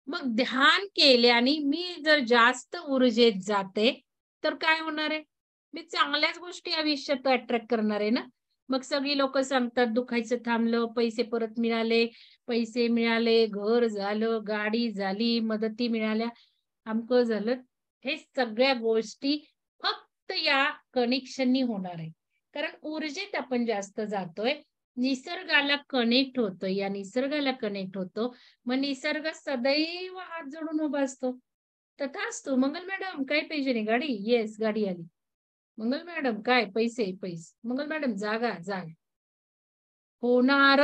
मग ध्यान केल्याने मी जर जास्त ऊर्जेत जाते, तर काय होणार आहे? मी चांगल्याच गोष्टी आयुष्यात अट्रॅक्ट करणार आहे ना. मग सगळी लोकं सांगतात दुखायचं थांबलं, पैसे परत मिळाले, पैसे मिळाले, घर झालं, गाडी झाली, मदती मिळाल्या, अमकं झालं. हे सगळ्या गोष्टी फक्त या कनेक्शननी होणार आहे. कारण ऊर्जेत आपण जास्त जातोय, निसर्गाला कनेक्ट होतोय, या निसर्गाला कनेक्ट होतो. मग निसर्ग सदैव हात जोडून उभा असतो. तथास्तु. मंगल मॅडम काय पाहिजे नाही? गाडी? येस, गाडी आली. मंगल मॅडम काय? पैसे, पैसे. मंगल मॅडम जागा. होणार.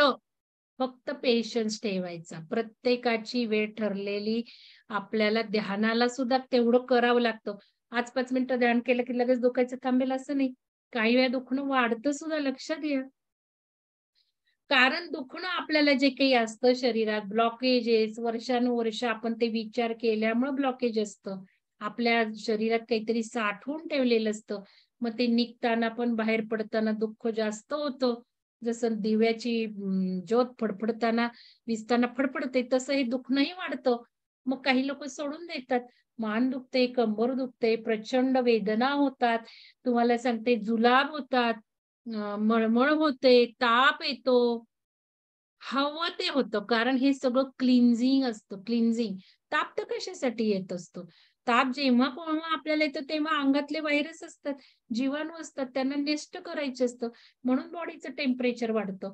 फक्त पेशन्स ठेवायचा. प्रत्येकाची वेळ ठरलेली. आपल्याला ध्यानाला सुद्धा तेवढं करावं लागतं. आज 5 मिनिटं ध्यान केलं की लगेच दुखायचं थांबेल असं नाही. काही वेळा दुखणं वाढतं सुद्धा, लक्षात घ्या. कारण दुखणं आपल्याला जे काही असतं शरीरात, ब्लॉकेजेस, वर्षानुवर्ष आपण ते विचार केल्यामुळे ब्लॉकेज असतं. आपल्या शरीरात काहीतरी साठवून ठेवलेलं असतं. मग ते निघताना पण बाहेर पडताना दुःख जास्त होतं. जसं दिव्याची ज्योत फडफडताना, विझताना फडफडते, तसं हे दुखणंही वाढतं. मग काही लोकं सोडून देतात. मान दुखते, कंबर दुखते, प्रचंड वेदना होतात. तुम्हाला सांगते जुलाब होतात. मळमळ होते, ताप येतो. हवं ते होतं. कारण हे सगळं क्लिन्झिंग असतं, क्लिन्झिंग. ताप तर कशासाठी येत असतो? ताप जेव्हा केव्हा आपल्याला येतो तेव्हा अंगातले व्हायरस असतात, जीवाणू असतात, त्यांना नष्ट करायचं असतं. म्हणून बॉडीचं टेम्परेचर वाढतं.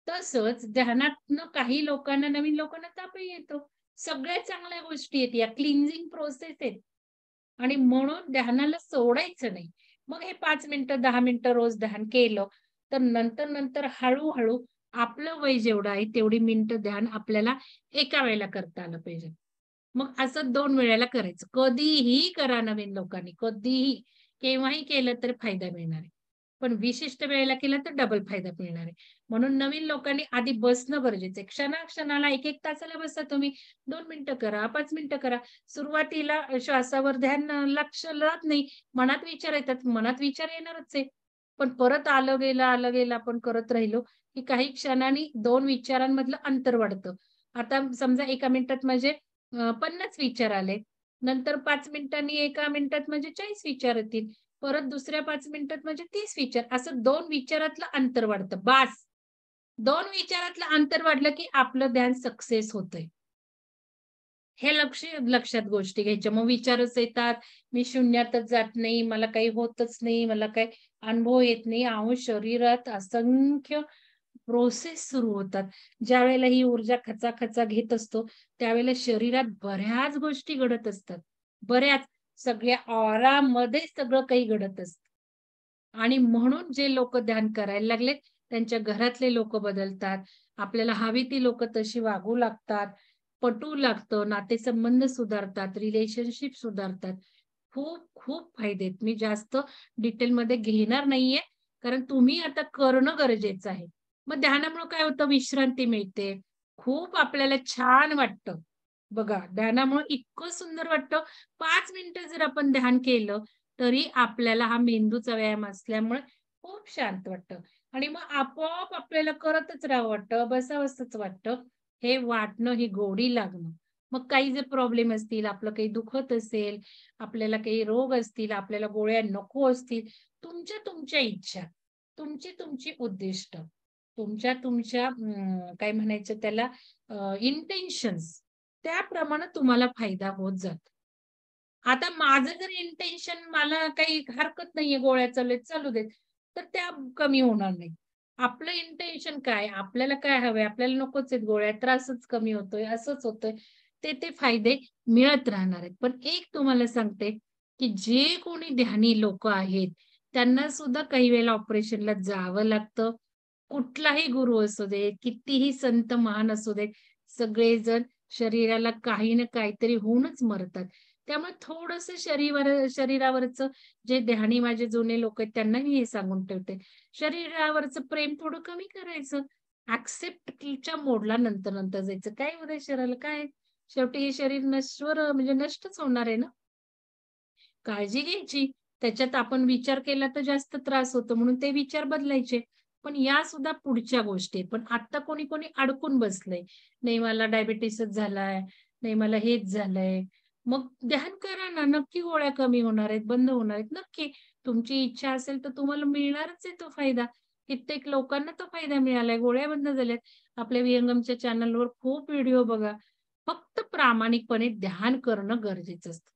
तसंच ध्यानातनं काही लोकांना, नवीन लोकांना तापही येतो. सगळ्या चांगल्या गोष्टी आहेत, या क्लिन्झिंग प्रोसेस आहेत. आणि म्हणून ध्यानाला सोडायचं नाही. मग हे 5 मिनिटं, 10 मिनिटं रोज ध्यान केलं, तर नंतर हळू आपलं वय जेवढं आहे तेवढी मिनिटं ध्यान आपल्याला एका वेळेला करता आलं पाहिजे. मग असं 2 वेळेला करायचं. कधीही करा नवीन लोकांनी, कधीही. केव्हाही केलं तर फायदा मिळणार आहे. पण विशिष्ट वेळेला केलं तर डबल फायदा मिळणार आहे. म्हणून नवीन लोकांनी आधी बसणं गरजेचं आहे. क्षणाक्षणाला 1-1 तासाला बसा तुम्ही. 2 मिनिटं करा, 5 मिनिटं करा. सुरुवातीला श्वासावर ध्यान लक्ष राहत नाही. मनात विचार येतात. मनात विचार येणारच आहे. पण परत आलं गेलं आपण करत राहिलो, की काही क्षणांनी 2 विचारांमधलं अंतर वाढतं. आता समजा एका मिनिटात माझे 50 विचार आले. नंतर 5 मिनिटांनी एका मिनिटात म्हणजे 40 विचार येतील. परत दुसऱ्या 5 मिनिटात म्हणजे 30 विचार. असं 2 विचारातलं अंतर वाढतं. बास. 2 विचारातलं अंतर वाढलं, की आपलं ध्यान सक्सेस होतंय. हे लक्षात गोष्टी घ्यायच्या. मग विचारच येतात, मी शून्यातच जात नाही, मला काही होतच नाही, मला काही अनुभव येत नाही. अहो, शरीरात असंख्य प्रोसेस सुरू होतात. ज्यावेळेला ही ऊर्जा खचाखचा घेत असतो, त्यावेळेला शरीरात बऱ्याच गोष्टी घडत असतात. बऱ्याच सगळ्या ऑरामध्ये सगळं काही घडत असतं. आणि म्हणून जे लोकं ध्यान करायला लागलेत, त्यांच्या घरातले लोकं बदलतात. आपल्याला हवी ती लोकं तशी वागू लागतात. पटू लागतं, नातेसंबंध सुधारतात, रिलेशनशिप सुधारतात. खूप खूप फायदे आहेत. मी जास्त डिटेलमध्ये घेणार नाहीये, कारण तुम्ही आता करणं गरजेचं आहे. मग ध्यानामुळं काय होतं, विश्रांती मिळते. खूप आपल्याला छान वाटतं. बघा, ध्यानामुळं इतकं सुंदर वाटतं. 5 मिनिटं जर आपण ध्यान केलं, तरी आपल्याला हा मेंदूचा व्यायाम असल्यामुळे खूप शांत वाटतं आणि मग आपोआप आपल्याला करतच राहावं वाटतं, बसावसंच वाटतं. हे वाटणं, ही गोडी लागणं. मग काही जर प्रॉब्लेम असतील, आपलं काही दुखत असेल, आपल्याला काही रोग असतील, आपल्याला गोळ्या नको असतील, तुमच्या इच्छा, तुमची उद्दिष्ट, तुमच्या काय म्हणायचं त्याला इंटेन्शन्स त्याप्रमाणे तुम्हाला फायदा होत जातो. आता माझं जर इंटेन्शन मला काही हरकत नाहीये गोळ्या चालू देत, तर त्या कमी होणार नाही. आपलं इंटेन्शन काय? आपल्याला काय हवंय? आपल्याला नकोच आहेत गोळ्या, त्रासच कमी होतोय, असंच होतंय. ते फायदे मिळत राहणार आहेत. पण एक तुम्हाला सांगते, की जे कोणी ध्यानी लोकं आहेत, त्यांना सुद्धा काही वेळेला ऑपरेशनला जावं लागतं. कुठलाही गुरु असू दे, कितीही संत महान असू देत, सगळेजण शरीराला काही ना काहीतरी होऊनच मरतात. त्यामुळे थोडंसं शरीरावरचं जे ध्यानी माझे जुने लोक आहेत त्यांना मी हे सांगून ठेवते. शरीरावरचं प्रेम थोडं कमी करायचं. ॲक्सेप्टच्या मोडला नंतर जायचं. काय उद्या शरीराला काय? शेवटी हे शरीर नश्वर म्हणजे नष्टच होणार आहे ना. काळजी घ्यायची. त्याच्यात आपण विचार केला तर जास्त त्रास होतो म्हणून ते विचार बदलायचे. पण या सुद्धा पुढच्या गोष्टी आहेत. पण आता कोणी अडकून बसलंय. नाही मला डायबिटीसच झालाय, नाही मला हेच झालंय. मग ध्यान करा ना, नक्की गोळ्या कमी होणार आहेत, बंद होणार आहेत. नक्की तुमची इच्छा असेल तर तुम्हाला मिळणारच आहे तो फायदा. कित्येक लोकांना तो फायदा मिळालाय, गोळ्या बंद झाल्यात. आपल्या विहंगमच्या चॅनलवर खूप व्हिडिओ बघा. फक्त प्रामाणिकपणे ध्यान करणं गरजेचं असतं.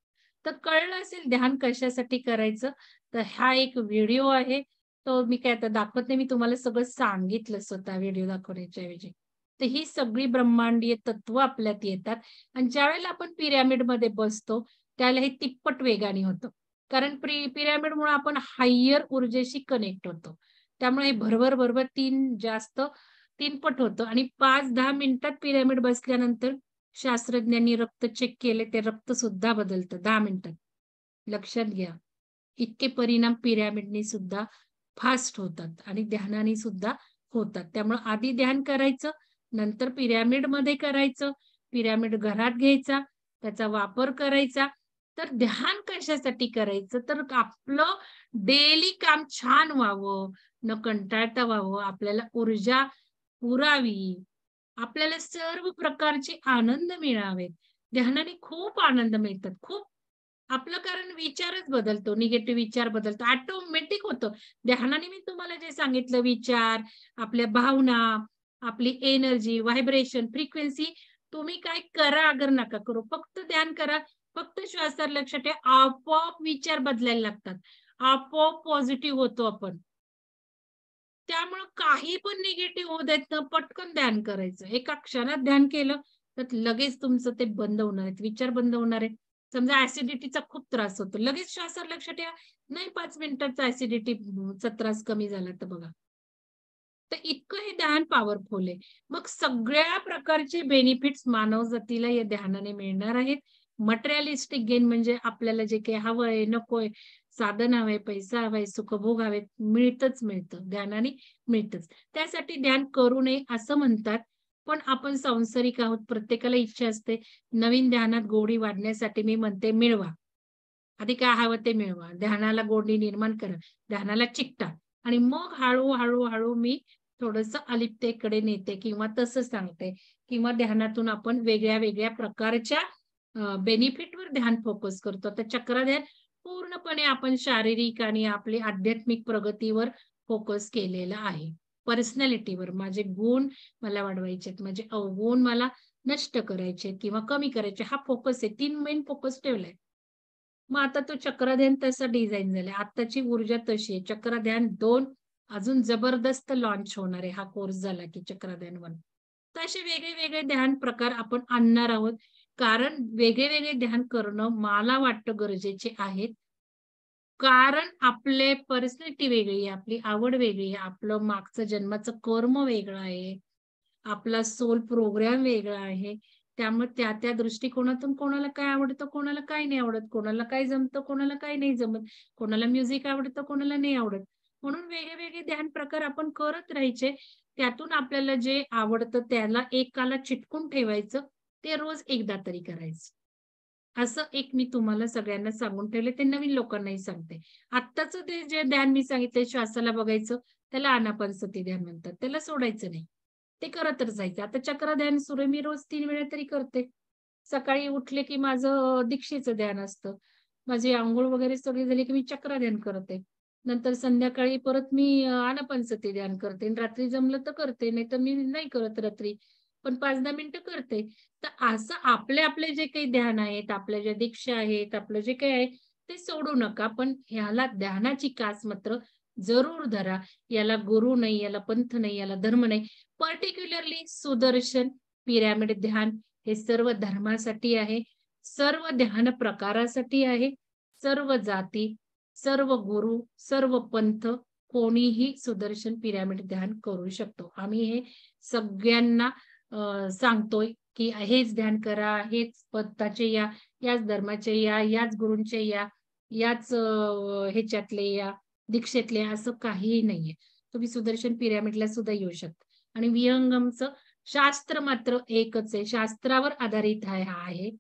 तर कळलं असेल ध्यान कशासाठी करायचं. तर हा एक व्हिडिओ आहे. तो मी काय आता दाखवत नाही. मी तुम्हाला सगळं सांगितलं स्वतः व्हिडिओ दाखवण्याच्या ऐवजी. तर ही सगळी ब्रह्मांडीय तत्व आपल्यात येतात आणि ज्यावेळेला आपण पिरॅमिडमध्ये बसतो, त्यावेळेला हे तिप्पट वेगाने होतं. कारण पिरॅमिडमुळे आपण हायर ऊर्जेशी कनेक्ट होतो. त्यामुळे हे भरभर 3 पट होतं आणि 5-10 मिनिटात पिरॅमिड बसल्यानंतर शास्त्रज्ञांनी रक्त चेक केले, ते रक्त सुद्धा बदलतं 10 मिनिटात. लक्षात घ्या. इतके परिणाम पिरॅमिडनी सुद्धा फास्ट होतात आणि ध्यानाने सुद्धा होतात. त्यामुळे आधी ध्यान करायचं, नंतर पिरॅमिडमध्ये करायचं. पिरॅमिड घरात घ्यायचा, त्याचा वापर करायचा. तर ध्यान कशासाठी करायचं? तर आपलं डेली काम छान व्हावं, न कंटाळता व्हावं, आपल्याला ऊर्जा पुरावी, आपल्याला सर्व प्रकारचे आनंद मिळावेत. ध्यानाने खूप आनंद मिळतात, खूप. आपलं कारण विचारच बदलतो, निगेटिव्ह विचार बदलतो. ऑटोमॅटिक होतं. ध्यानाने मी तुम्हाला जे सांगितलं विचार, आपल्या भावना, आपली एनर्जी, व्हायब्रेशन, फ्रिक्वेन्सी तुम्ही काय करा अगर नका करू. फक्त ध्यान करा. फक्त श्वासावर लक्ष ठेवा. आपोआप विचार बदलायला लागतात. आपोआप पॉझिटिव्ह होतो आपण. त्यामुळं काही पण निगेटिव्ह होऊ देत ना, पटकन ध्यान करायचं. एका क्षणात ध्यान केलं, तर लगेच तुमचं ते बंद होणार आहेत. विचार बंद होणार आहेत. समजा ॲसिडिटीचा खूप त्रास होतो. लगेच श्वासावर लक्ष ठेवा. नाही 5 मिनिटाचा ॲसिडिटीचा त्रास कमी झाला तर बघा. तर इतकं हे ध्यान पॉवरफुल आहे. मग सगळ्या प्रकारचे बेनिफिट्स मानवजातीला या ध्यानाने मिळणार आहेत. मटेरिअलिस्टिक गेन म्हणजे आपल्याला जे काही हवंय, नकोय, साधन हवंय, पैसा हवाय, सुखभोग हवेत, मिळतं. ध्यानाने मिळतंच. त्यासाठी ध्यान करू नये असं म्हणतात. पण आपण सांसारिक आहोत. प्रत्येकाला इच्छा असते. नवीन ध्यानात गोडी वाढण्यासाठी मी म्हणते मिळवा. आधी काय हवं ते मिळवा. ध्यानाला गोडी निर्माण करा. ध्यानाला चिकटा आणि मग हळू मी थोडंसं अलिप्तेकडे नेते किंवा तसं सांगते किंवा ध्यानातून आपण वेगळ्या प्रकारच्या बेनिफिटवर ध्यान फोकस करतो. तर चक्रध्यान पूर्णपणे आपण शारीरिक आणि आपली आध्यात्मिक प्रगतीवर फोकस केलेला आहे. पर्सनॅलिटीवर माझे गुण मला वाढवायचे आहेत. माझे अवगुण मला नष्ट करायचे किंवा कमी करायचे, हा फोकस आहे. 3 मेन फोकस ठेवलाय. मग आता तो चक्रध्यान तसा डिझाइन झालाय. आत्ताची ऊर्जा तशी आहे. चक्रध्यान 2 अजून जबरदस्त लॉन्च होणार आहे हा कोर्स झाला की चक्रध्यान 1. तर असे वेगळे-वेगळे ध्यान प्रकार आपण आणणार आहोत. कारण वेगळे-वेगळे ध्यान करणं मला वाटतं गरजेचे आहेत. कारण आपले पर्सनॅलिटी वेगळी आहे, आपली आवड वेगळी आहे, आपलं मागचं जन्माचं कर्म वेगळं आहे. आपला सोल प्रोग्राम वेगळा आहे. त्यामुळे त्या दृष्टिकोनातून कोणाला काय आवडतं, कोणाला काय नाही आवडत, कोणाला काय जमतं, कोणाला काय नाही जमत, कोणाला म्युझिक आवडतं, कोणाला नाही आवडत. म्हणून वेगळे-वेगळे ध्यान प्रकार आपण करत राहायचे. त्यातून आपल्याला जे आवडतं त्याला एकाला चिटकून ठेवायचं. ते रोज एकदा तरी करायचं. असं एक मी तुम्हाला सगळ्यांना सांगून ठेवले. ते नवीन लोकांनाही सांगते. आत्ताचं ते जे ध्यान मी सांगितलंय श्वासाला बघायचं, त्याला आनापानसती ध्यान म्हणतात. त्याला सोडायचं नाही. ते करतच जायचं. आता चक्र ध्यान सुरू आहे. मी रोज 3 वेळा तरी करते. सकाळी उठले की माझं दीक्षेचं ध्यान असतं. माझी अंघोळ वगैरे सगळी झाली की मी चक्र ध्यान करते. नंतर संध्याकाळी परत मी आनापानसती ध्यान करते आणि रात्री जमलं तर करते, नाहीतर मी नाही करत रात्री. पण 5-10 मिनिटं करते. तर असं आपले जे काही ध्यान आहेत, आपल्या ज्या दीक्षा आहेत, आपलं जे काही आहे ते सोडू नका. पण ह्याला ध्यानाची कास मात्र जरूर धरा. याला गुरु नाही, याला पंथ नाही, याला धर्म नाही. पर्टिक्युलरली सुदर्शन पिरॅमिड ध्यान हे सर्व धर्मासाठी आहे. सर्व ध्यान प्रकारासाठी आहे. सर्व जाती, सर्व गुरु, सर्व पंथ कोणीही सुदर्शन पिरॅमिड ध्यान करू शकतो. आम्ही हे सगळ्यांना सांगतोय, की हेच ध्यान करा, हेच पंथाचे या, याच धर्माचे या, याच गुरूंचे या, याच ह्याच्यातले या, दीक्षेतले असं काहीही नाहीये. तुम्ही सुदर्शन पिरॅमिडला सुद्धा येऊ शकता. आणि विहंगमचं शास्त्र मात्र एकच आहे. शास्त्रावर आधारित आहे.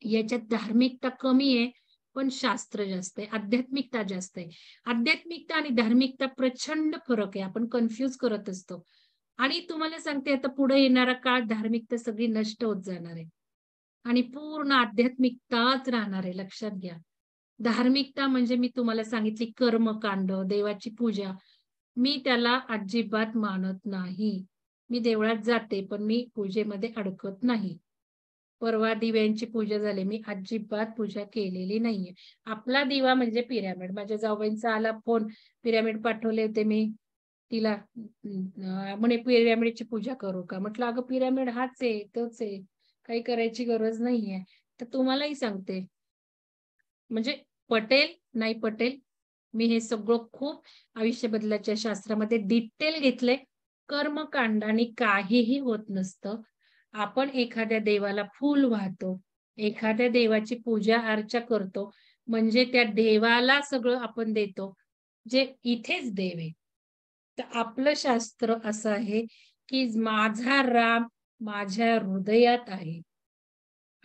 याच्यात धार्मिकता कमी आहे, पण शास्त्र जास्त आहे. आध्यात्मिकता जास्त आहे. आध्यात्मिकता आणि धार्मिकता प्रचंड फरक आहे. आपण कन्फ्यूज करत असतो. आणि तुम्हाला सांगते आता पुढे येणारा काळ धार्मिकता सगळी नष्ट होत जाणार आहे. आणि पूर्ण आध्यात्मिकताच राहणार आहे, लक्षात घ्या. धार्मिकता म्हणजे मी तुम्हाला सांगितली कर्मकांड, देवाची पूजा. मी त्याला अजिबात मानत नाही. मी देवळात जाते, पण मी पूजेमध्ये अडकत नाही. परवा दिव्यांची पूजा झाली. मी अजिबात पूजा केलेली नाहीये. आपला दिवा म्हणजे पिरॅमिड. माझ्या जाऊबाईंचा आला फोन, पिरॅमिड पाठवले होते मी तिला. म्हणे पिरॅमिडची पूजा करू का? म्हटलं अगं पिरॅमिड हाच आहे, तोच आहे. काही करायची गरज नाहीये. तर तुम्हालाही सांगते, म्हणजे पटेल, नाही पटेल, मी हे सगळं खूप आयुष्य बदलाच्या शास्त्रामध्ये डिटेल घेतलंय. कर्मकांडाने काहीही होत नसतं. आपण एखाद्या देवाला फूल वाहतो, एखाद्या देवाची पूजा अर्चा करतो, म्हणजे त्या देवाला सगळं आपण देतो, जे इथेच देव आहे. तर आपलं शास्त्र असं आहे, की माझा राम माझ्या हृदयात आहे.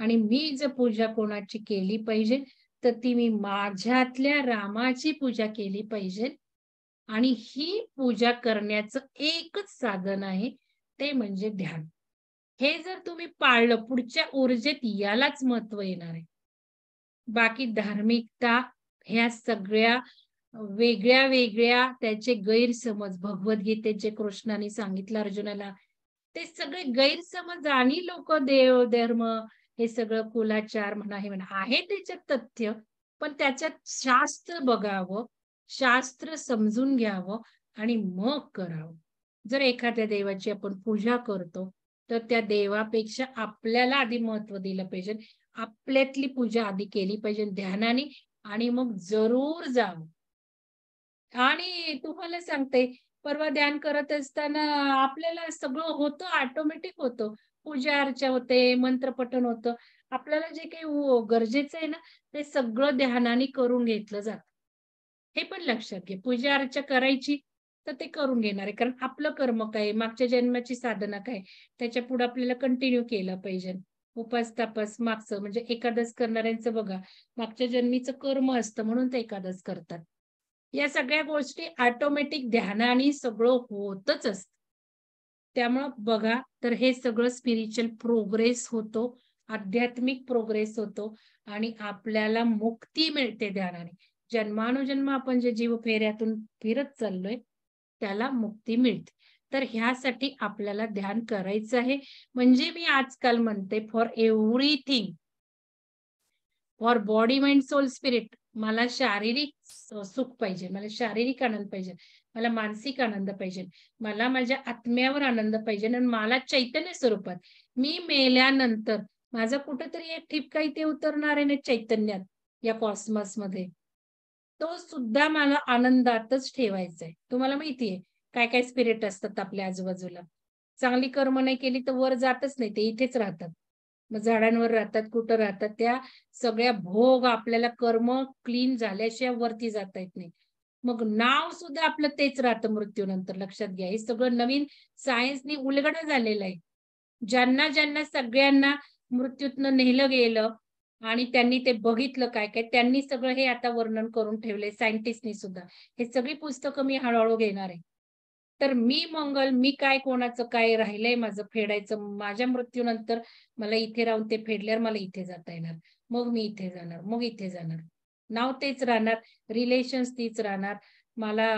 आणि मी जर पूजा कोणाची केली पाहिजे, तर ती मी माझ्यातल्या रामाची पूजा केली पाहिजे. आणि ही पूजा करण्याचं एकच साधन आहे, ते म्हणजे ध्यान. हे जर तुम्ही पाळलं, पुढच्या ऊर्जेत यालाच महत्व येणार आहे. बाकी धार्मिकता ह्या सगळ्या वेगळ्या-वेगळ्या त्याचे गैरसमज भगवद्गीतेत जे कृष्णाने सांगितलं अर्जुनाला, ते सगळे गैरसमज आणि लोकं देव, धर्म हे सगळं कुलाचार म्हणा, हे म्हणा, आहे त्याच्यात तथ्य, पण त्याच्यात शास्त्र बघावं, शास्त्र समजून घ्यावं आणि मग करावं. जर एखाद्या देवाची आपण पूजा करतो, तर त्या देवापेक्षा आपल्याला आधी महत्त्व दिलं पाहिजे. आपल्यातली पूजा आधी केली पाहिजे ध्यानाने आणि मग जरूर जावं. आणि तुम्हाला सांगते, परवा ध्यान करत असताना आपल्याला सगळं होतं, ऑटोमॅटिक होतं. पूजा अर्चा होते, मंत्रपठण होतं. आपल्याला जे काही गरजेचं आहे ना, ते सगळं ध्यानाने करून घेतलं जातं. हे पण लक्षात घे. पूजा अर्चा करायची, तर ते करून घेणार आहे. कारण आपलं कर्म काय मागच्या जन्माची साधना काय त्याच्यापुढे आपल्याला कंटिन्यू केलं पाहिजे. उपास-तापास मागचं म्हणजे एकादश करणाऱ्यांचं बघा, मागच्या जन्मीचं कर्म असतं म्हणून ते एकादश करतात. या सगळ्या गोष्टी ऑटोमॅटिक ध्यानाने सगळं होतच असतं. त्यामुळं बघा, तर हे सगळं स्पिरिच्युअल प्रोग्रेस होतो, आध्यात्मिक प्रोग्रेस होतो आणि आपल्याला मुक्ती मिळते ध्यानाने. जन्मानुजन्म आपण जे जीव फेऱ्यातून फिरत चाललोय, त्याला मुक्ती मिळते. तर ह्यासाठी आपल्याला ध्यान करायचं आहे. म्हणजे मी आजकाल म्हणते for everything, for body mind soul spirit, मला शारीरिक सुख पाहिजे, मला शारीरिक आनंद पाहिजे, मला मानसिक आनंद पाहिजे, मला माझ्या आत्म्यावर आनंद पाहिजे, आणि मला चैतन्य स्वरूपात मी मेल्यानंतर माझा कुठेतरी एक ठिपका इथे उतरणार आहे ना चैतन्यात, या कॉस्मॉस मध्ये, तो सुद्धा मला आनंदातच ठेवायचा आहे. तुम्हाला माहितीये काय काय स्पिरिट असतात आपल्या आजूबाजूला. चांगली कर्म नाही केली तर वर जातच नाही, ते इथेच राहतात. मग झाडांवर राहतात, कुठं राहतात, त्या सगळ्या भोग आपल्याला कर्म क्लीन झाल्याशिवाय वरती जाता येत नाही. मग नाव सुद्धा आपलं तेच राहतं मृत्यूनंतर. लक्षात घ्या, हे सगळं नवीन सायन्सनी उलगडं झालेलं आहे. ज्यांना ज्यांना सगळ्यांना मृत्यूतनं नेलं गेलं आणि त्यांनी ते बघितलं काय काय, त्यांनी सगळं हे आता वर्णन करून ठेवले, सायंटिस्टनी सुद्धा. हे सगळी पुस्तकं मी हळूहळू घेणार आहे. तर मी मंगल, मी काय, कोणाचं काय राहिलंय माझं फेडायचं, माझ्या मृत्यूनंतर मला इथे राहून ते फेडल्यावर मला इथे जाता येणार, मग मी इथे जाणार, मग इथे जाणार. नाव तेच राहणार, रिलेशन्स तीच राहणार. मला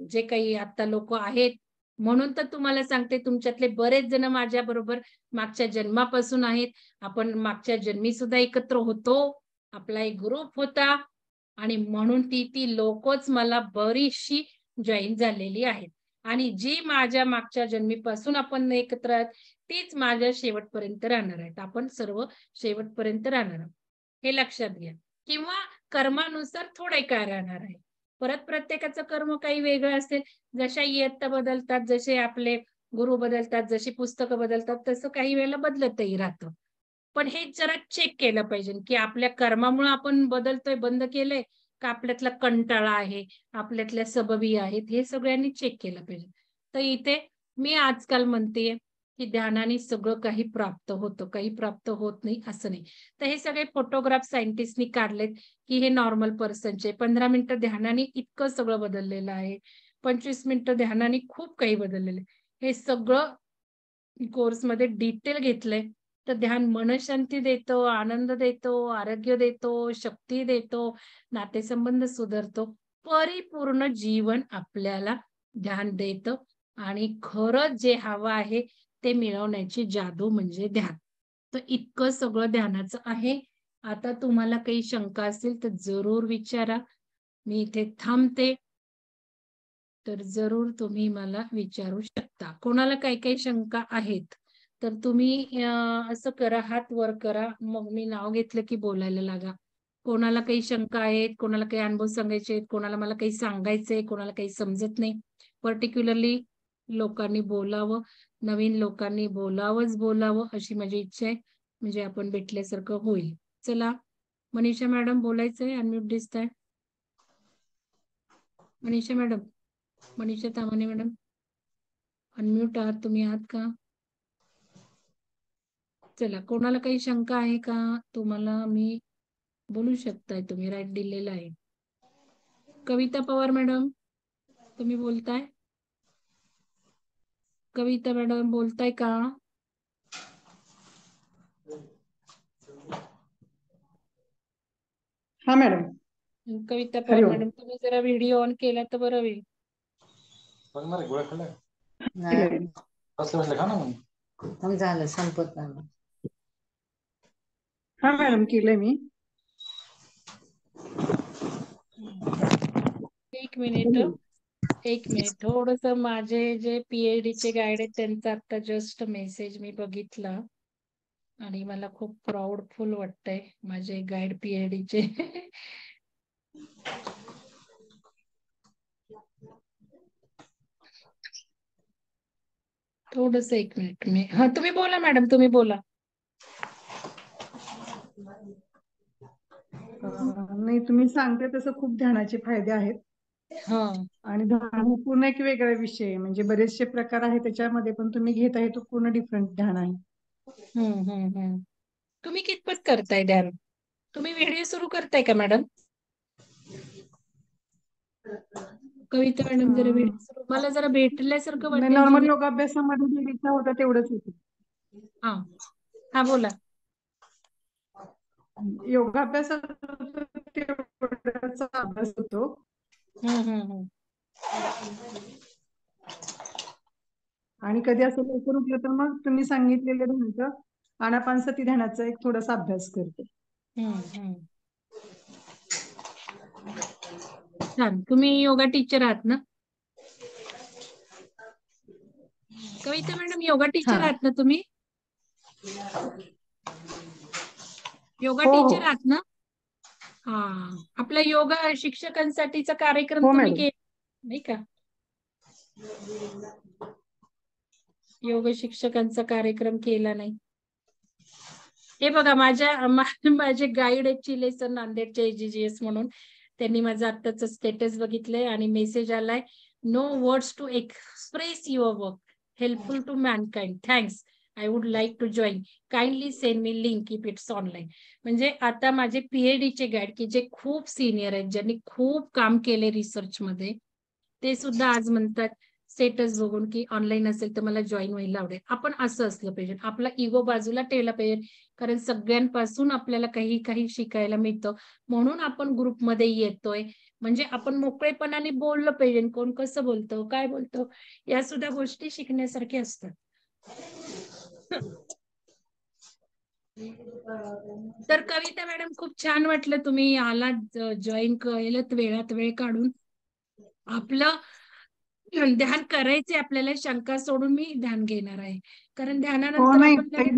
जे काही आता लोक आहेत, म्हणून तर तुम्हाला सांगते, तुमच्यातले बरेच जण माझ्या बरोबर मागच्या जन्मापासून आहेत. आपण मागच्या जन्मी सुद्धा एकत्र होतो, आपला एक ग्रुप होता, आणि म्हणून ती लोकच मला बरीचशी जॉईन झालेली आहेत. आणि जी माझ्या मागच्या जन्मीपासून आपण एकत्र आहेत, तीच माझ्या शेवटपर्यंत राहणार आहेत. आपण सर्व शेवटपर्यंत राहणार आहोत, हे लक्षात घ्या. किंवा कर्मानुसार थोडे काय राहणार आहे. परत प्रत्येकाचं कर्म काही वेगळं असेल. जशा इयत्ता बदलतात, जसे आपले गुरु बदलतात, जशी पुस्तकं बदलतात, तसं काही वेळेला बदलतही राहतं. पण हे जरा चेक केलं पाहिजे की आपल्या कर्मामुळे आपण बदलतोय, बंद केलंय, का आपल्यातला कंटाळा आहे, आपल्यातल्या सबबी आहेत, हे सगळ्यांनी चेक केलं पाहिजे. तर इथे मी आजकाल म्हणतेय की ध्यानाने सगळं काही प्राप्त होतं, काही प्राप्त होत नाही असं नाही. तर हे सगळे फोटोग्राफ सायंटिस्टनी काढलेत की हे नॉर्मल पर्सनचे 15 मिनिटं ध्यानाने इतकं सगळं बदललेलं आहे, 25 मिनिटं ध्यानाने खूप काही बदललेलं आहे. हे सगळं कोर्समध्ये डिटेल घेतलंय. तर ध्यान मनशांती देतो, आनंद देतो, आरोग्य देतो, शक्ती देतो, नातेसंबंध सुधारतो, परिपूर्ण जीवन आपल्याला ध्यान देतं. आणि खरंच जे हवं आहे ते मिळवण्याची जादू म्हणजे ध्यान. तर इतकं सगळं ध्यानाचं आहे. आता तुम्हाला काही शंका असेल तर जरूर विचारा. मी इथे थांबते. तर जरूर तुम्ही मला विचारू शकता. कोणाला काही काही शंका आहेत तर तुम्ही असं करा, हात वर करा, मग मी नाव घेतलं की बोलायला लागा. कोणाला काही शंका आहेत, कोणाला काही अनुभव सांगायचे आहेत, कोणाला मला काही सांगायचंय, कोणाला काही समजत नाही, पर्टिक्युलरली लोकांनी बोलावं, नवीन लोकांनी बोलावं अशी माझी इच्छा आहे. म्हणजे आपण भेटल्यासारखं होईल. चला मनीषा मॅडम बोलायचंय, अनम्यूट दिसताय. Manisha madam, Manisha Tamane madam, unmute आहात तुम्ही, आहात का? चला, कोणाला काही शंका आहे का? तुम्हाला मी बोलू शकताय, तुम्ही राईट दिलेला आहे. कविता पवार मॅडम, तुम्ही बोलताय? कविता मॅडम बोलताय का? हा मॅडम. कविता पवार मॅडम, तुम्ही जरा व्हिडिओ ऑन केला तर बरं होईल. झालं, संपत नाही. हा मॅडम, केलंय मी. एक मिनिट थोडस, माझे जे पीएचडी चे गाईड आहेत त्यांचा आता जस्ट मेसेज मी बघितला आणि मला खूप प्राऊडफुल वाटतंय. माझे गाईड पीएचडी चे थोडस, एक मिनिट मी, हा तुम्ही बोला मॅडम, तुम्ही बोला. नाही, तुम्ही सांगते तसं खूप ध्यानाचे फायदे आहेत. हा, आणि ध्यान हा पूर्ण एक वेगळा विषय आहे. म्हणजे बरेचसे प्रकार आहेत त्याच्यामध्ये, पण तुम्ही घेत आहे तो पूर्ण डिफरंट ध्यान आहे. तुम्ही कितपत करताय ध्यान? तुम्ही व्हिडिओ सुरू करताय का मॅडम? कविता मॅडम जरा व्हिडिओ सुरू, मला जरा भेटल्यासारखं नाही, वाटेल नॉर्मल जेव्हा. योगाभ्यासामध्ये जे इच्छा होता तेवढंच होतं. हा हा, बोला. योगाभ्यासात तेवढाच अभ्यास होतो. हम्म. आणि कधी असं लवकर उठलं तर मग तुम्ही सांगितलेलं ध्यानाचं आनापानसती ध्यानाचा एक थोडासा अभ्यास करते. छान. तुम्ही योगा टीचर आहात ना? कविता मॅडम योगा टीचर हा. आहात ना तुम्ही? योगा हो टीचर हो आहात ना? हा. आपला योगा शिक्षकांसाठीचा कार्यक्रम हो तुम्ही मॅडम. नाही का? योग शिक्षकांचा कार्यक्रम केला नाही. हे बघा माझे गाईड आहेत चिले सर नांदेडचे AGGS म्हणून. त्यांनी माझं आत्ताच स्टेटस बघितलंय आणि मेसेज आलाय, no words to express your work helpful to mankind. Thanks. I would like to join. Kindly send me link if it's online. म्हणजे आता माझे PhD चे गाईड की जे खूप सिनियर आहेत, ज्यांनी खूप काम केले रिसर्च मध्ये, ते सुद्धा आज म्हणतात स्टेटस बघून की ऑनलाईन असेल तर मला जॉईन व्हायला आवडेल. आपण असं असलं पाहिजे, आपला इगो बाजूला ठेवला पाहिजे, कारण सगळ्यांपासून आपल्याला काही काही शिकायला मिळतं. म्हणून आपण ग्रुपमध्ये येतोय. म्हणजे आपण मोकळेपणाने बोललं पाहिजे. कोण कसं बोलतं, काय बोलतं, या सुद्धा गोष्टी शिकण्यासारख्या असतात. तर कविता मॅडम खूप छान वाटलं तुम्ही आलात, जॉईन केलं वेळात वेळ काढून. आपलं ध्यान करायचे आपल्याला, शंका सोडून मी ध्यान घेणार आहे. कारण हो ध्यानानंतर नाही आपण ताई,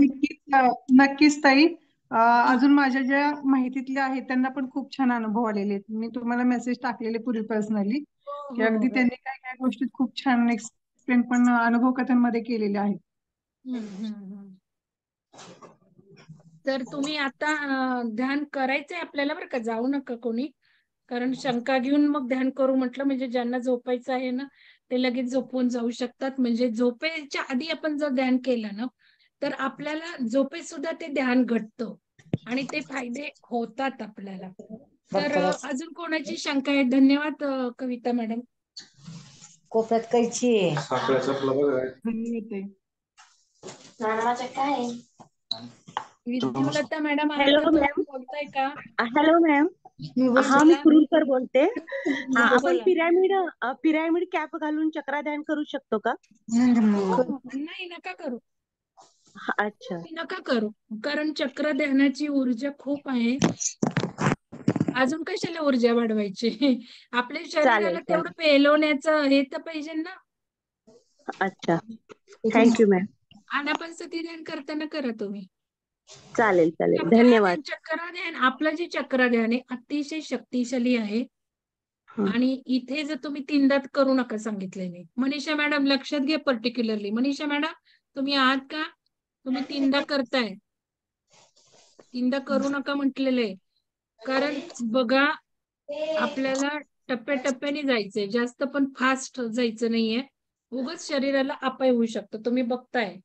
नक्कीच ताई. अजून माझ्या ज्या माहितीतल्या आहेत त्यांना पण खूप छान अनुभव आलेले आहेत. मी तुम्हाला मेसेज टाकलेले पूर्वी पर्सनली की अगदी त्यांनी काय काय गोष्टी खूप छान एक्सप्लेन पण अनुभव कथांमध्ये केलेले आहेत. तर तुम्ही आता ध्यान करायचंय आपल्याला बरं का, जाऊ नका कोणी. कारण शंका घेऊन मग ध्यान करू म्हटलं म्हणजे ज्यांना झोपायचं आहे ना ते लगेच झोपून जाऊ शकतात. म्हणजे झोपेच्या आधी आपण जर ध्यान केलं ना तर आपल्याला झोपेत सुद्धा ते ध्यान घडतं आणि ते फायदे होतात आपल्याला. तर अजून कोणाची शंका आहे? धन्यवाद कविता मॅडम. कोपऱ्यात कैची आहे. काय विद्युलता मॅडम आहेत का? हॅलो तुम्ही मॅम. बोलताय का? Hello ma'am. हा, मी बोला. कुरुलकर बोलते. आपण बोला. पिरॅमिड कॅप घालून चक्रा ध्यान करू शकतो का? नाही, नका करू. अच्छा. नका करू, कारण चक्र ध्यानाची ऊर्जा खूप आहे. अजून कशाला ऊर्जा वाढवायची? आपल्या शरीराला चालेल तेवढं चालेल. पेलवण्याचं हे तर पाहिजे ना. अच्छा. Thank you ma'am. आनापानसती ध्यान करताना करा तुम्ही. चालेल चालेल. धन्यवाद. चक्र ध्यान, आपलं जे चक्र ध्यान आहे अतिशय शक्तिशाली आहे. आणि इथे जर तुम्ही तीनदात करू नका सांगितलेले. मनीषा मॅडम लक्षात घ्या पर्टिक्युलरली. मनीषा मॅडम तुम्ही आहात का? तुम्ही तीनदा करताय. तीनदा करू नका म्हटलेले. कारण बघा आपल्याला टप्प्याटप्प्याने जायचंय, जास्त पण फास्ट जायचं नाहीये. उगाच शरीराला अपाय होऊ शकतो. तुम्ही बघताय.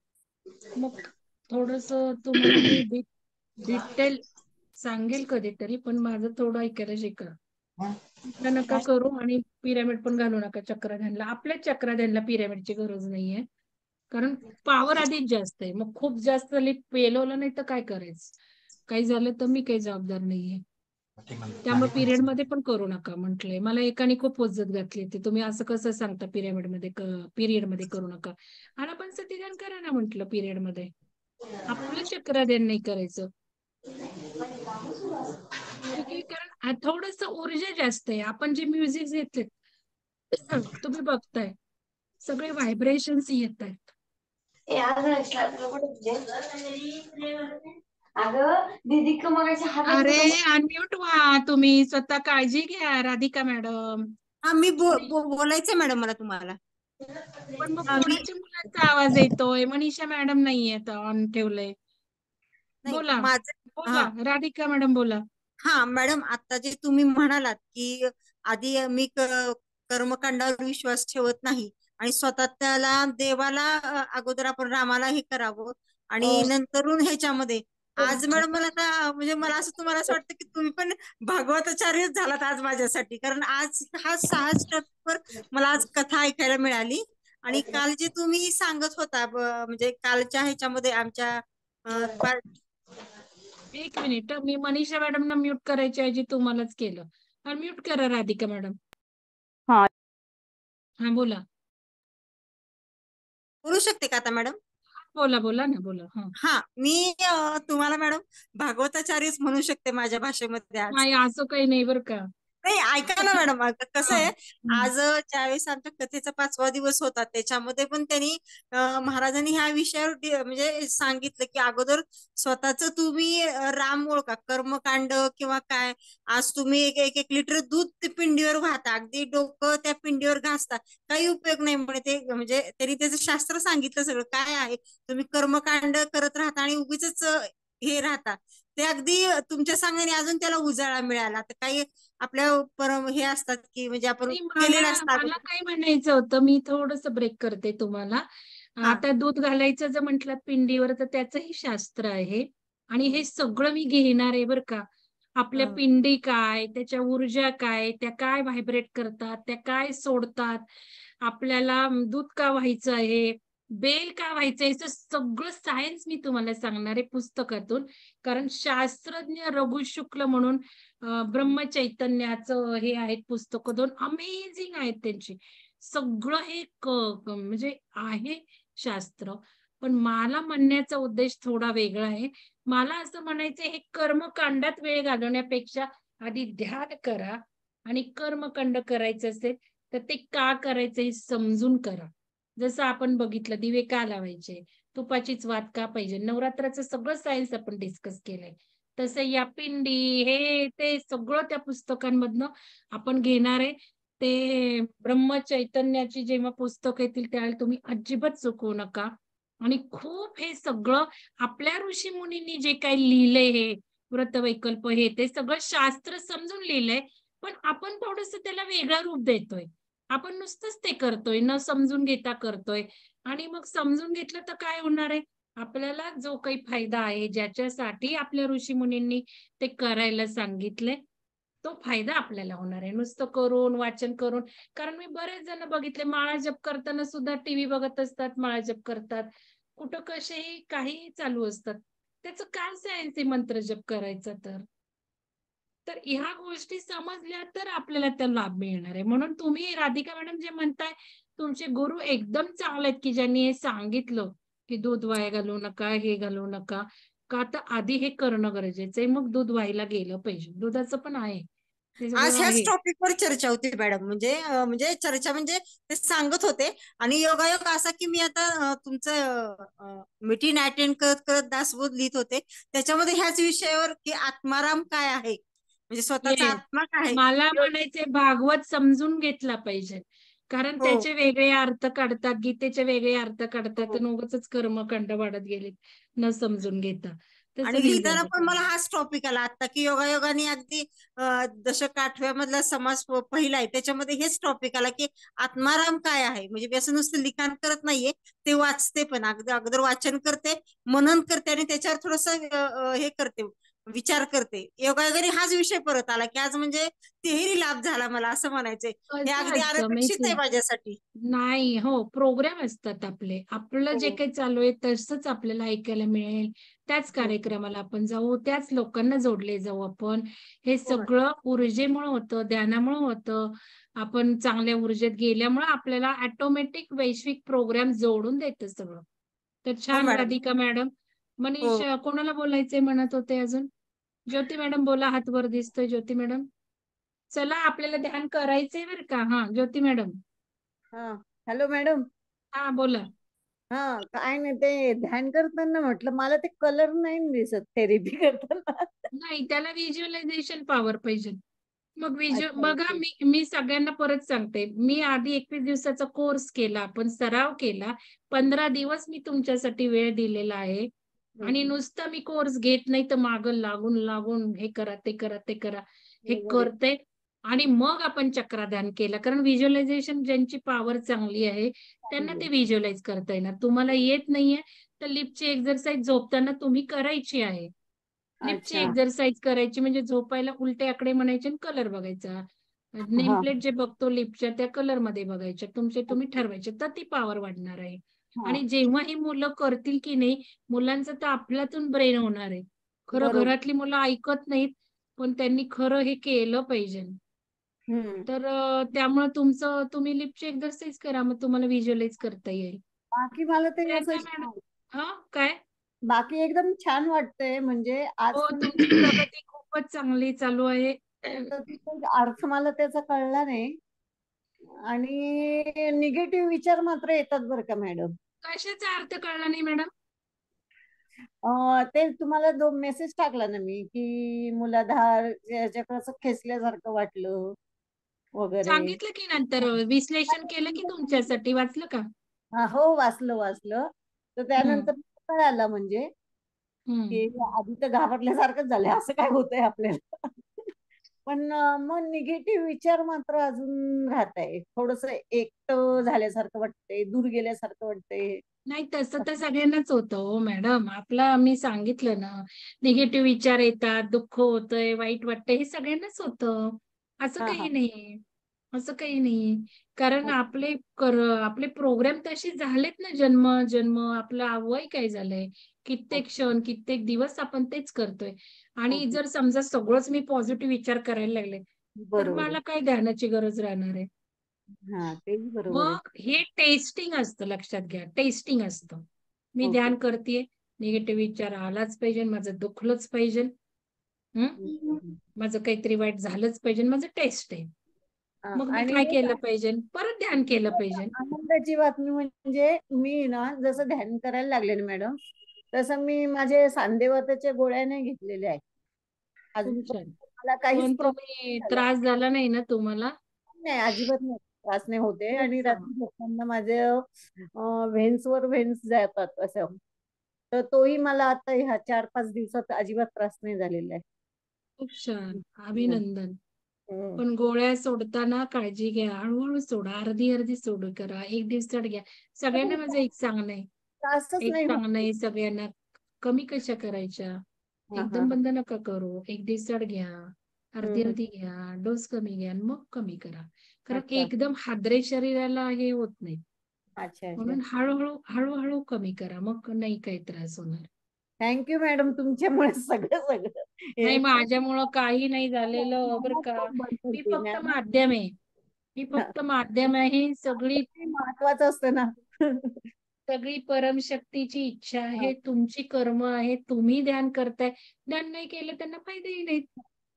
मग थोडस तुम्हाला मी डिटेल सांगेल कधीतरी, पण माझं थोडं ऐकायला शिका. नका करू आणि पिरॅमिड पण घालू नका चक्र ध्यानला. आपल्याच चक्र ध्यानला पिरॅमिडची गरज नाहीये, कारण पॉवर आधीच जास्त आहे. मग खूप जास्त पेलवलं नाही तर काय करायचं? काही झालं तर मी काही जबाबदार नाहीये. त्यामुळे पिरियड मध्ये पण करू नका म्हटलंय. मला एकाने खूप वज्जत घातली होती, तुम्ही असं कसं सांगता पिरियड मध्ये करू नका. आनापानसती ध्यान करा ना म्हटलं पिरियड मध्ये. आपलं चक्र ध्यान नाही करायचं. कारण थोडस ऊर्जा जास्त आहे. आपण जे म्युझिक घेतले तुम्ही बघताय सगळे व्हायब्रेशन्स येत आहेत. अरे अनम्यूट व्हा तुम्ही, स्वतः काळजी घ्या राधिका मॅडम. हा, मी बोलायचंय मॅडम मला तुम्हाला. पण मग मी कोणाच्या मुलाचा आवाज येतोय? मनीषा मॅडम नाहीये ऑन ठेवलंय. नाही बोला माझं. बोला हा राधिका मॅडम बोला. हा मॅडम, आता जे तुम्ही म्हणालात की आधी मी कर्मकांडावर विश्वास ठेवत नाही आणि स्वतः त्याला देवाला अगोदर आपण रामाला हे करावं आणि नंतरून ह्याच्यामध्ये. आज मॅडम मला आता म्हणजे मला असं तुम्हाला असं वाटतं की तुम्ही पण भागवताचार्यच झालात आज माझ्यासाठी, कारण आज हा 6 स्टेपवर मला आज कथा ऐकायला मिळाली. आणि काल जे तुम्ही सांगत होता म्हणजे कालच्या ह्याच्यामध्ये आमच्या एक मिनिट, मी मनीषा मॅडमना म्यूट करायच्या ऐवजी तुम्हालाच केलं. म्यूट करा राधिका मॅडम. हा. हा बोला. बोलू शकते का आता मॅडम? बोला बोला ना, बोला. हा, मी तुम्हाला मॅडम भागवताचार्यच म्हणू शकते माझ्या भाषेमध्ये आज. नाही, असं काही नाही बरं का. नाही, ऐका ना मॅडम, कसं हा. आहे, आज ज्यावेळेस आमच्या कथेचा 5वा दिवस होता त्याच्यामध्ये पण त्यांनी महाराजांनी ह्या विषयावर म्हणजे सांगितलं की अगोदर स्वतःच तुम्ही राम ओळखा, कर्मकांड किंवा काय. आज तुम्ही एक एक एक लिटर दूध ते पिंडीवर वाहता, अगदी डोकं त्या पिंडीवर घासता, काही उपयोग नाही म्हणे. ते म्हणजे त्यांनी त्याचं शास्त्र सांगितलं सगळं काय आहे. तुम्ही कर्मकांड करत राहता आणि उगीच हे राहता. ते अगदी तुमच्या सांगण्याने अजून त्याला उजाळा मिळाला. तर काही आपल्या हे असतात की म्हणजे आपण नाही, केलेलं मला असतं. मला काय म्हणायचं होतं, मी थोडस ब्रेक करते तुम्हाला. हा. आता दूध घालायचं जर म्हटलं पिंडीवर, तर त्याचंही शास्त्र आहे आणि हे सगळं मी घेणार आहे बरं का. आपल्या पिंडी काय, त्याच्या ऊर्जा काय, त्या काय व्हायब्रेट करतात, त्या काय सोडतात, आपल्याला दूध का व्हायचं आहे, बेल का व्हायचं आहे, हे सगळं सायन्स मी तुम्हाला सांगणार आहे पुस्तकातून. कारण शास्त्रज्ञ रघु शुक्ल म्हणून ब्रह्मचैतन्याचं हे आहेत पुस्तकं, 2 अमेझिंग आहेत त्यांची. सगळं हे म्हणजे आहे शास्त्र. पण मला म्हणण्याचा उद्देश थोडा वेगळा आहे. मला असं म्हणायचं, हे कर्मकांडात वेळ घालवण्यापेक्षा आधी ध्यान करा, आणि कर्मकांड करायचं असेल तर ते का करायचं हे समजून करा. जसं आपण बघितलं, दिवे का लावायचे, तुपाचीच वात का पाहिजे, नवरात्राचं सगळं सायन्स आपण डिस्कस केलंय. तसं या पिंडी हे ते सगळं त्या पुस्तकांमधनं आपण घेणार आहे. ते ब्रह्मचैतन्याची जेव्हा पुस्तक येतील त्यावेळेला तुम्ही अजिबात चुकवू नका. आणि खूप हे सगळं आपल्या ऋषी मुनींनी जे काही लिहिलंय, हे व्रतवैकल्प, हे ते सगळं शास्त्र समजून लिहिलंय. पण आपण थोडस त्याला वेगळं रूप देतोय. आपण नुसतंच ते करतोय, न समजून घेता करतोय. आणि मग समजून घेतलं तर काय होणार आहे, आपल्याला जो काही फायदा आहे, ज्याच्यासाठी आपल्या ऋषी मुनींनी ते करायला सांगितलंय, तो फायदा आपल्याला होणार आहे. नुसतं करून, वाचन करून. कारण मी बरेच जण बघितले, माळा जप करताना सुद्धा टीव्ही बघत असतात, माळा जप करतात, कुठं कसेही काही चालू असतात. त्याचं काय सायन्स आहे मंत्र जप करायचा? तर ह्या गोष्टी समजल्या तर आपल्याला त्या लाभ मिळणार आहे. म्हणून तुम्ही राधिका मॅडम जे म्हणताय, तुमचे गुरु एकदम चांगले आहेत की ज्यांनी हे सांगितलं की दूध वाया घालू नका, हे घालू नका. का तर आधी हे करणं गरजेचं आहे, मग दूध व्हायला गेलं पाहिजे. दुधाचं पण आहे, ते आज सगळं ह्याच आहे. टॉपिकवर चर्चा होती मॅडम. म्हणजे चर्चा म्हणजे ते सांगत होते. आणि योगायोग असा की मी आता तुमचं मीटिंग अटेंड करत करत दासबोध लिहित होते. त्याच्यामध्ये ह्याच विषयावर की आत्माराम काय आहे, म्हणजे स्वतःचा येस, आत्मा काय आहे. मला म्हणायचंय भागवत समजून घेतला पाहिजे. कारण हो त्याचे वेगळे अर्थ काढतात, गीतेचे वेगळे अर्थ काढतात, हो. आणि उगाचच कर्मकांड वाढत गेले न समजून घेता. आणि तसं नाही लिहिताना झालं पण मला पाहिजे. हाच टॉपिक आला आता की योगायोगाने अगदी दशक 8व्या मधला समाज पहिला आहे त्याच्यामध्ये हेच टॉपिक आला की आत्माराम काय आहे. म्हणजे मी असं नुसतं लिखाण करत नाहीये, ते वाचते पण, अगदी अगोदर वाचन करते, मनन करते, आणि त्याच्यावर थोडस हे करते, विचार करते. योगायोगाने हाच विषय परत आला की आज म्हणजे तिहेरी लाभ झाला मला असं म्हणायचंय. हे कसं अगदी असतं अनपेक्षित आहे माहितीये? माझ्यासाठी. नाही, हो, प्रोग्राम असतात आपले. आपलं जे हो काही चालू आहे तसंच आपल्याला ऐकायला मिळेल. त्याच हो कार्यक्रमाला आपण जाऊ, त्याच लोकांना जोडले जाऊ आपण. हे हो मॅडम. सगळं ऊर्जेमुळे होतं, ध्यानामुळे होतं. आपण चांगल्या ऊर्जेत गेल्यामुळे आपल्याला ऑटोमॅटिक वैश्विक प्रोग्राम जोडून देतं सगळं. तर हो छान मॅडम. राधिका मॅडम. हो. मनीष, कोणाला बोलायचंय म्हणत होते अजून? ज्योती मॅडम बोला, हात वर दिसतोय ज्योती मॅडम. चला, आपल्याला ध्यान करायचंय बरं का. हा, ज्योती मॅडम. हा. Hello madam. हा, बोला. हा, काय नाही, ते ध्यान करताना म्हटलं मला ते कलर नाही दिसत थेरपी करताना. नाही, त्याला व्हिज्युअलायझेशन पॉवर पाहिजे. मग अच्छा, बघा, ओके. मी सगळ्यांना परत सांगते, मी आधी 21 दिवसाचा कोर्स केला, आपण सराव केला. 15 दिवस मी तुमच्यासाठी वेळ दिलेला आहे. आणि हम्म. नुसतं मी कोर्स घेत नाही तर मागं लागून लागून हे करा, ते करा, ते करा, हे बरोबर आहे. करते. आणि मग आपण चक्राध्यान केलं. कारण व्हिज्युअलायझेशन ज्यांची पॉवर चांगली आहे त्यांना चांगली ते आहे. व्हिज्युअलाइज करता येणार. तुम्हाला येत नाहीये तर लिपची एक्सरसाइज झोपताना तुम्ही करायची आहे. लिपची अच्छा. एक्सरसाइज करायची, म्हणजे झोपायला उलटे आकडे म्हणायचे आणि कलर बघायचा. हा नेमप्लेट जे बघतो लिपच्या त्या कलर मध्ये बघायच्या, तुमचे तुम्ही ठरवायचे, तर ती पॉवर वाढणार आहे. हा. आणि जेव्हा ही मुलं करतील की नाही, मुलांचं तर आपल्यातून ब्रेन होणार आहे. खरं बरोबर. घरातली मुलं ऐकत नाहीत, पण त्यांनी खरं हे केलं पाहिजे. हम्म. तर त्यामुळे तुम्ही लिपची एक्सरसाइज करा, मग तुम्हाला व्हिज्युअलाइज करता येईल. बाकी मला ते ते असं ना मॅडम, हा काय, बाकी एकदम छान वाटतंय. म्हणजे आज हो तुम्ही तुमची प्रगती खूपच चांगली चालू आहे. अर्थ मला त्याचा कळला नाही. आणि निगेटिव्ह विचार मात्र येतात बरं का मॅडम. कशाचा अर्थ कळला नाही मॅडम? ते तुम्हाला जो मेसेज टाकला ना मी, की मुलाधार याच्याकडे असं खेचल्यासारखं वाटलं वगैरे. सांगितलं की नंतर विश्लेषण केलं की तुमच्यासाठी, वाचलं का? हो, वाचलं. तर हम्म त्यानंतर कळालं म्हणजे की हम्म आधी तर घाबरल्यासारखंच झालंय, असं काय होतंय आपल्याला. पण मग निगेटिव्ह विचार मात्र अजून राहत आहे. थोडस एकटं झाल्यासारखं वाटतंय, दूर गेल्यासारखं वाटतंय. नाही, तसं तर सगळ्यांनाच होतं हो मॅडम. आपला मी सांगितलं ना, निगेटिव्ह विचार येतात, दुःख होतंय, वाईट वाटतंय, हे सगळ्यांनाच होतं. असं हा हा काही नाही, असं काही नाही. कारण आपले प्रोग्राम तसे झालेत ना, जन्म जन्म आपलं वय काय झालंय, कित्येक क्षण कित्येक दिवस आपण तेच करतोय. आणि ओके. जर समजा सगळंच मी पॉझिटिव्ह विचार करायला लागले, तर बरोबर आहे. मला काय ध्यानाची गरज राहणार आहे? हा, तेही बरोबर आहे. मग हे टेस्टिंग असतं, लक्षात घ्या, टेस्टिंग असतं. मी ओके. ध्यान करतेय, निगेटिव्ह विचार आलाच पाहिजे, माझं दुखलंच पाहिजे, माझं काहीतरी वाईट झालंच पाहिजे, माझं टेस्ट आहे. मग मी आणि काय केलं पाहिजे? परत ध्यान केलं पाहिजे. आनंदाची बातमी म्हणजे मी ना जसं ध्यान करायला लागले ना मॅडम, तसं मी माझे सांधेवाताच्या गोळ्या नाही घेतलेल्या आहेत खूप अजून. छान. मला काहीच पण प्रॉब्लेम तुम्ही झाला त्रास झाला नाही ना तुम्हाला? नाही, अजिबात नाही, त्रास नाही होते. खूप आणि चांगलं. रात्री झोपताना माझे व्हेन्स जातात असं. तर तोही मला आता ह्या 4-5 दिवसात अजिबात त्रास नाही झालेला आहे. खूप छान, अभिनंदन. हम्म. पण गोळ्या सोडताना काळजी घ्या, हळूहळू सोडा, अर्धी अर्धी सोडू करा, एक दिवसाआड घ्या. सगळ्यांना माझं एक सांगणं आहे, त्रासच एक नाही सांगणं होत. आहे सगळ्यांना, कमी कशा करायच्या, हा हा एकदम हा. बंद नका करू, एक दिवसाआड घ्या, अर्धी हम्म. अर्धी घ्या, डोस कमी घ्या आणि मग कमी करा. कारण अच्छा एकदम हादरे शरीराला हे होत नाही. अच्छा अच्छा. म्हणून हळूहळू हळूहळू कमी करा, मग नाही काही त्रास होणार. थँक्यू मॅडम, तुमच्यामुळे सगळं सगळं नाही, हे माझ्यामुळं काही नाही झालेलं बरं का. खूप बरं मी पडते फक्त मॅम. माध्यम आहे, मी फक्त माध्यम आहे. सगळी महत्वाचं असतं ना. सगळी परमशक्तीची इच्छा हा. आहे, तुमची कर्म आहे, तुम्ही ध्यान करताय. ध्यान नाही केलं त्यांना फायदाही नाही.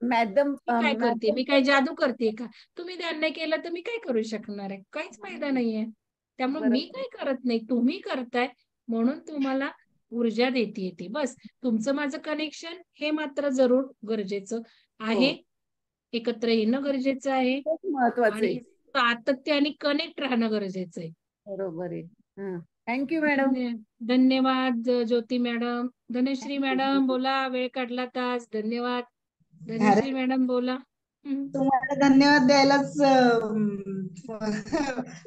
मॅडम मी काय करते? मॅडम मी काय जादू करते का? तुम्ही ध्यान नाही केलं तर मी काय करू शकणार आहे? काहीच फायदा नाहीये. त्यामुळे मी बरोबर. काय करत नाही, तुम्ही करताय, म्हणून तुम्हाला ऊर्जा देते येते. बस तुमचं माझं कनेक्शन हे मात्र जरूर गरजेचं हो, आहे. एकत्र येणं गरजेचं आहे खूप महत्वाचं आहे. आणि सातत्याने कनेक्ट राहणं गरजेचं आहे. बरोबर आहे. Thank you madam. धन्यवाद ज्योती मॅडम. धनश्री मॅडम बोला, वेळ काढला तास, धन्यवाद. अरे, धनश्री मॅडम बोला. तुम्हाला धन्यवाद द्यायलाच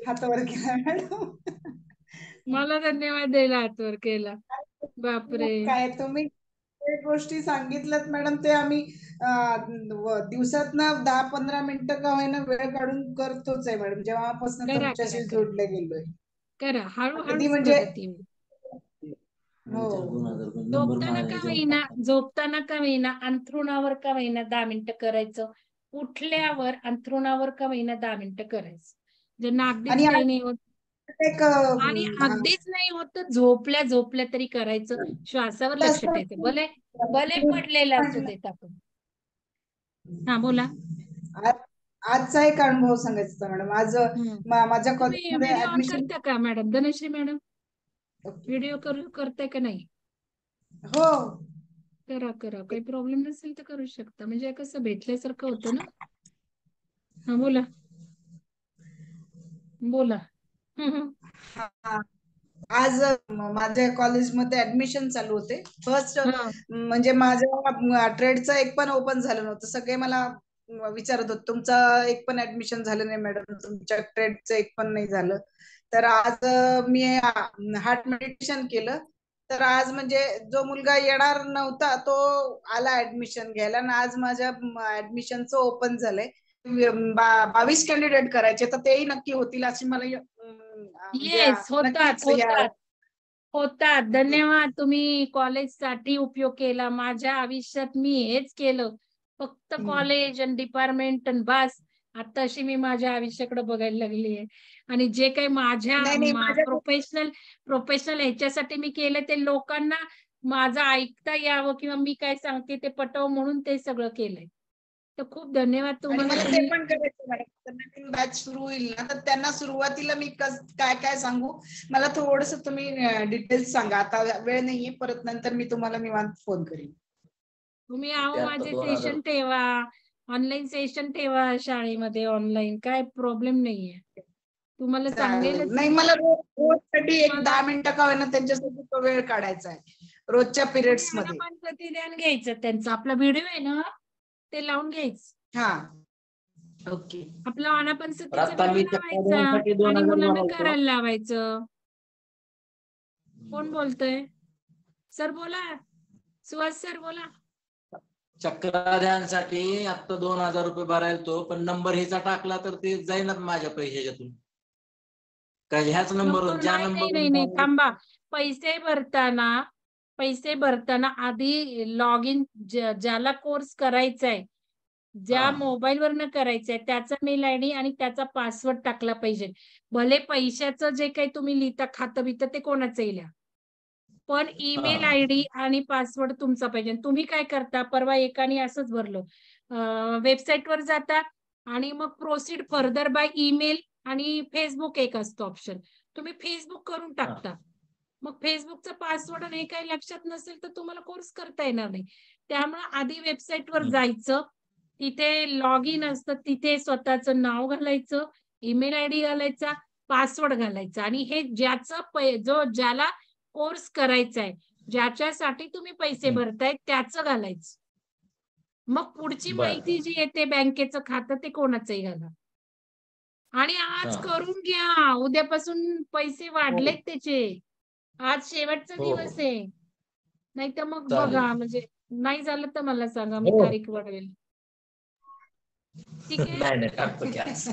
हात वर केला मॅडम. मला धन्यवाद द्यायला हातवर केला. बापरे. काय तुम्ही जे गोष्टी सांगितल्यात मॅडम, ते आम्ही दिवसात ना 10-15 मिनिटं का होईना वेळ काढून करतोच आहे मॅडम, जेव्हापासून करा करा तुमच्याशी करा जोडले गेलोय. करा, अगदी हळूहळूच म्हणजे प्रगती होईल. हो, झोपताना का होईना, अंथरुणावर का होईना 10 मिनिटं करायचं. उठल्यावर अंथरुणावर का होईना 10 मिनिटं करायचं. ज्यांना अगदीच आणि काही नाही होत, एक आणि अगदीच नाही होत तर झोपल्या झोपल्या तरी करायचं. श्वासावर लक्ष ठेवायचं, भले भले पडलेलं असू देत आपण. हा बोला. आजचा एक अनुभव सांगायचा होता मॅडम. आज माझ्या तुम्ही कॉलेजमध्ये व्हिडिओ ऑन ऍडमिशन. करता का मॅडम? धनश्री मॅडम व्हिडिओ करताय का नाही? हो, करा करा, काही प्रॉब्लेम नसेल तर करू शकता, म्हणजे कसं भेटल्यासारखं होतं ना. हा बोला बोला. हा. आज माझ्या कॉलेजमध्ये ऍडमिशन चालू होते. फर्स्ट हा म्हणजे माझ्या ट्रेडचं एक पण ओपन झालं नव्हतं. सगळे मला विचारत होते, तुमचं एक पण ऍडमिशन झालं नाही मॅडम, तुमच्या ट्रेडचं एक पण नाही झालं. तर आज मी हार्ट मेडिटेशन केलं. तर आज म्हणजे जो मुलगा येणार नव्हता तो आला ऍडमिशन घ्यायला, आणि आज माझ्या ऍडमिशनचं ओपन झालंय. 22 कॅन्डिडेट करायचे, तर तेही नक्की होतील अशी मला म्हणजे येस, होतात नक्कीच या. होतात होतात. धन्यवाद, तुम्ही कॉलेजसाठी उपयोग केला. माझ्या आयुष्यात मी हेच केलं, फक्त कॉलेज आणि डिपार्टमेंट आणि बस. आताशी मी माझ्या आयुष्याकडे बघायला लागली आहे. आणि जे काही माझ्या नाही माझ्या प्रोफेशनल ह्याच्यासाठी मी केलं ते लोकांना माझं ऐकता यावं किंवा मी काय सांगते ते पटवं म्हणून ते सगळं केलंय. तर खूप धन्यवाद आणि तुम्हाला. मला ते तुम्ही पण करायचं मॅडम, नवीन बॅच सुरू होईल ना, तर त्यांना सुरुवातीला मी काय काय सांगू, मला थोडस तुम्ही डिटेल्स सांगा. आता वेळ नाहीये, परत नंतर मी तुम्हाला निवांत फोन करीन. तुम्ही ते आहो आता माझे 2000 सेशन ठेवा, ऑनलाईन सेशन ठेवा शाळेमध्ये, ऑनलाईन काय प्रॉब्लेम नाहीये. तुम्हाला चालेल. सांगेलच नाही मी. मला रोजसाठी एक मला 10 मिनिटं का होईना त्यांच्यासाठी तो वेळ काढायचा आहे रोजच्या तुम्ही पिरियड्स मध्ये. हनुमान प्रतिध्यान घ्यायचं, त्यांचा आपला व्हिडिओ आहे ना ते लावून घ्यायचं. हा ओके. आपला तर अनापनसतीचा आता व्हिडिओ मी लावायचा चक्राध्यानासाठी आणि 2000 मुलांना भरायचो. करायला लावायचं. कोण बोलतोय? सर बोला, सुहास सर बोला. चक्राध्यानसाठी आता 2000 रुपये भरायला तो, पण नंबर हिचा टाकला तर ते जाईनात माझ्या ह्याच्यातून. काय ह्याच नंबरवर ज्या नाही नंबरवर थांबा. पैसे भरताना आधी लॉग इन, ज्याला कोर्स करायचा आहे, ज्या मोबाईल वरनं करायचंय त्याचा मेल आयडी आणि त्याचा पासवर्ड टाकला पाहिजे. भले पैशाचं जे काही तुम्ही लिहिता खातं बितं ते कोणाचंही लिहा, पण ईमेल आयडी आणि पासवर्ड तुमचा पाहिजे. तुम्ही काय करता, परवा एकाने असंच भरलं, वेबसाईटवर जाता आणि मग प्रोसीड फर्दर बाय ईमेल आणि फेसबुक एक असतो ऑप्शन, तुम्ही फेसबुक करून टाकता. मग फेसबुकचा पासवर्ड आणि काही लक्षात नसेल तर तुम्हाला कोर्स करता येणार नाही. त्यामुळे आधी वेबसाईटवर जायचं, तिथे लॉग इन असतं, तिथे स्वतःचं नाव घालायचं, ईमेल आयडी घालायचा, पासवर्ड घालायचा आणि हे ज्याला कोर्स करायचा आहे, ज्याच्यासाठी तुम्ही पैसे भरताय त्याचं घालायचं. मग पुढची माहिती जी येते बँकेचं खातं ते कोणाचंही घाला. आणि आज करून घ्या, उद्यापासून पैसे वाढलेत त्याचे. आज शेवटचा दिवस आहे, नाही तर मग बघा, म्हणजे नाही झालं तर मला सांगा, मी तारीख वाढवेल. ठीक आहे. नाही टाकतो की आज.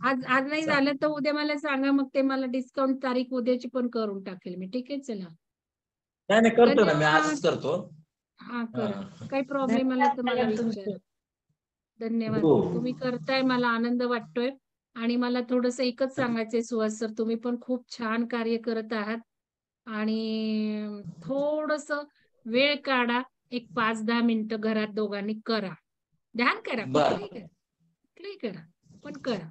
आज नाही झालं तर उद्या मला सांगा, मग ते मला डिस्काउंट तारीख उद्याची पण करून टाकेल मी. ठीक आहे, चला. नाही करतो ना मी, आजच करतो. हा करा, काही प्रॉब्लेम आला तर मला विचारा. धन्यवाद. तुम्ही करताय, मला आनंद वाटतोय. आणि मला थोडस एकच सांगायचंय सुहास सर, तुम्ही पण खूप छान कार्य करत आहात आणि थोडस वेळ काढा, एक 5-10 मिनिटं घरात दोघांनी करा, ध्यान करा, कुठलंही करा पण करा.